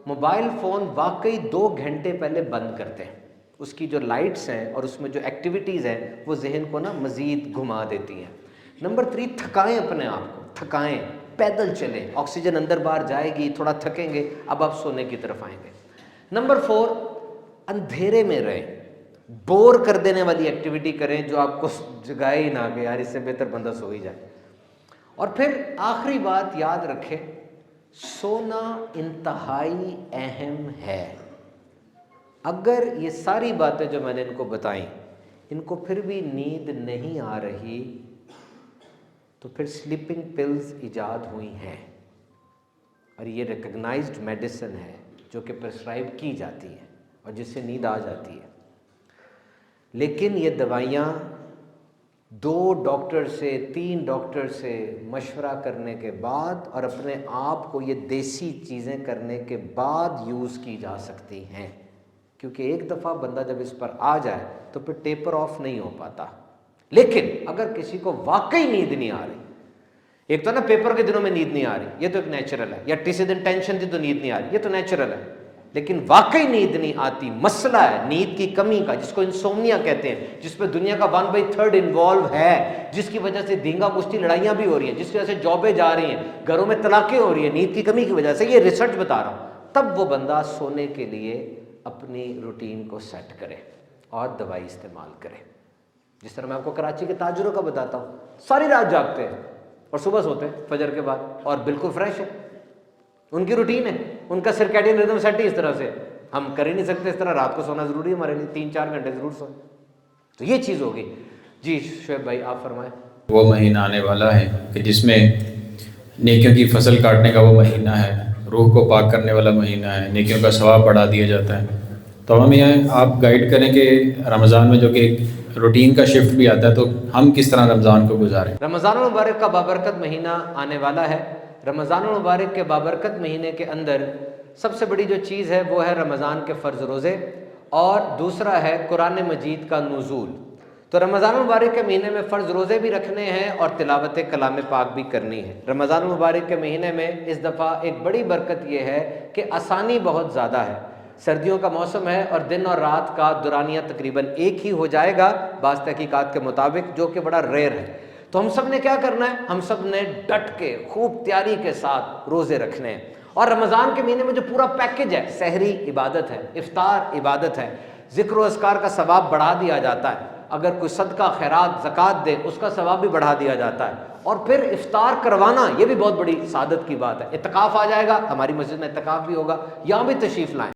موبائل فون واقعی 2 گھنٹے پہلے بند کرتے ہیں. اس کی جو لائٹس ہیں اور اس میں جو ایکٹیویٹیز ہیں وہ ذہن کو نا مزید گھما دیتی ہیں. نمبر 3, تھکائیں اپنے آپ کو, تھکائیں, پیدل چلیں, آکسیجن اندر باہر جائے گی, تھوڑا تھکیں گے, اب آپ سونے کی طرف آئیں گے. نمبر 4, اندھیرے میں رہیں, بور کر دینے والی ایکٹیویٹی کریں جو آپ کو جگائے ہی نہ کہ یار اس سے بہتر بندہ سو ہی جائے. اور پھر آخری بات یاد رکھیں, سونا انتہائی اہم ہے. اگر یہ ساری باتیں جو میں نے ان کو بتائیں ان کو پھر بھی نیند نہیں آ رہی تو پھر سلیپنگ پلز ایجاد ہوئی ہیں, اور یہ ریکگنائزڈ میڈیسن ہے جو کہ پرسکرائب کی جاتی ہے اور جس سے نیند آ جاتی ہے. لیکن یہ دوائیاں 2 ڈاکٹر سے 3 ڈاکٹر سے مشورہ کرنے کے بعد اور اپنے آپ کو یہ دیسی چیزیں کرنے کے بعد یوز کی جا سکتی ہیں, کیونکہ ایک دفعہ بندہ جب اس پر آ جائے تو پھر ٹیپر آف نہیں ہو پاتا. لیکن اگر کسی کو واقعی نیند نہیں آ رہی, ایک تو نا پیپر کے دنوں میں نیند نہیں آ رہی, یہ تو ایک نیچرل ہے, یا کسی دن ٹینشن تھی تو نیند نہیں آ رہی, یہ تو نیچرل ہے. لیکن واقعی نیند نہیں آتی, مسئلہ ہے نیند کی کمی کا, جس کو انسومنیا کہتے ہیں, جس پہ دنیا کا 1/3 انوالو ہے, جس کی وجہ سے دھینگا مشتی لڑائیاں بھی ہو رہی ہیں, جس کی وجہ سے جابیں جا رہی ہیں, گھروں میں طلاقیں ہو رہی ہیں, نیند کی کمی کی وجہ سے, یہ ریسرچ بتا رہا ہوں. تب وہ بندہ سونے کے لیے اپنی روٹین کو سیٹ کرے اور دوائی استعمال کرے. جس طرح میں آپ کو کراچی کے تاجروں کا بتاتا ہوں, ساری رات جاگتے ہیں اور صبح سوتے ہیں فجر کے بعد اور بالکل فریش ہے. ان کی روٹین ہے, ان کا سرکیڈین ردم سیٹ ہی اس طرح سے. ہم کر ہی نہیں سکتے اس طرح, رات کو سونا ضروری ہے ہمارے لیے, 3-4 گھنٹے ضرور سوئیں. تو یہ چیز ہوگی. جی شعیب بھائی آپ فرمائیں. وہ مہینہ آنے والا ہے کہ جس میں نیکیوں کی فصل کاٹنے کا وہ مہینہ ہے, روح کو پاک کرنے والا مہینہ ہے, نیکیوں کا ثواب بڑھا دیا جاتا ہے. تو ہم یہاں آپ گائیڈ کریں کہ رمضان میں جو کہ ایک روٹین کا شفٹ بھی آتا ہے تو ہم کس طرح رمضان کو گزاریں. رمضان المبارک کا بابرکت مہینہ آنے والا ہے. رمضان المبارک کے بابرکت مہینے کے اندر سب سے بڑی جو چیز ہے وہ ہے رمضان کے فرض روزے, اور دوسرا ہے قرآن مجید کا نزول. تو رمضان المبارک کے مہینے میں فرض روزے بھی رکھنے ہیں اور تلاوت کلام پاک بھی کرنی ہے. رمضان المبارک کے مہینے میں اس دفعہ ایک بڑی برکت یہ ہے کہ آسانی بہت زیادہ ہے. سردیوں کا موسم ہے اور دن اور رات کا دورانیہ تقریباً ایک ہی ہو جائے گا بعض تحقیقات کے مطابق, جو کہ بڑا ریئر ہے. تو ہم سب نے کیا کرنا ہے, ہم سب نے ڈٹ کے خوب تیاری کے ساتھ روزے رکھنے ہیں. اور رمضان کے مہینے میں جو پورا پیکج ہے, سحری عبادت ہے, افطار عبادت ہے, ذکر و اذکار کا ثواب بڑھا دیا جاتا ہے, اگر کوئی صدقہ خیرات زکوٰۃ دے اس کا ثواب بھی بڑھا دیا جاتا ہے, اور پھر افطار کروانا یہ بھی بہت بڑی سعادت کی بات ہے. اعتکاف آ جائے گا, ہماری مسجد میں اعتکاف بھی ہوگا, یہاں بھی تشریف لائیں.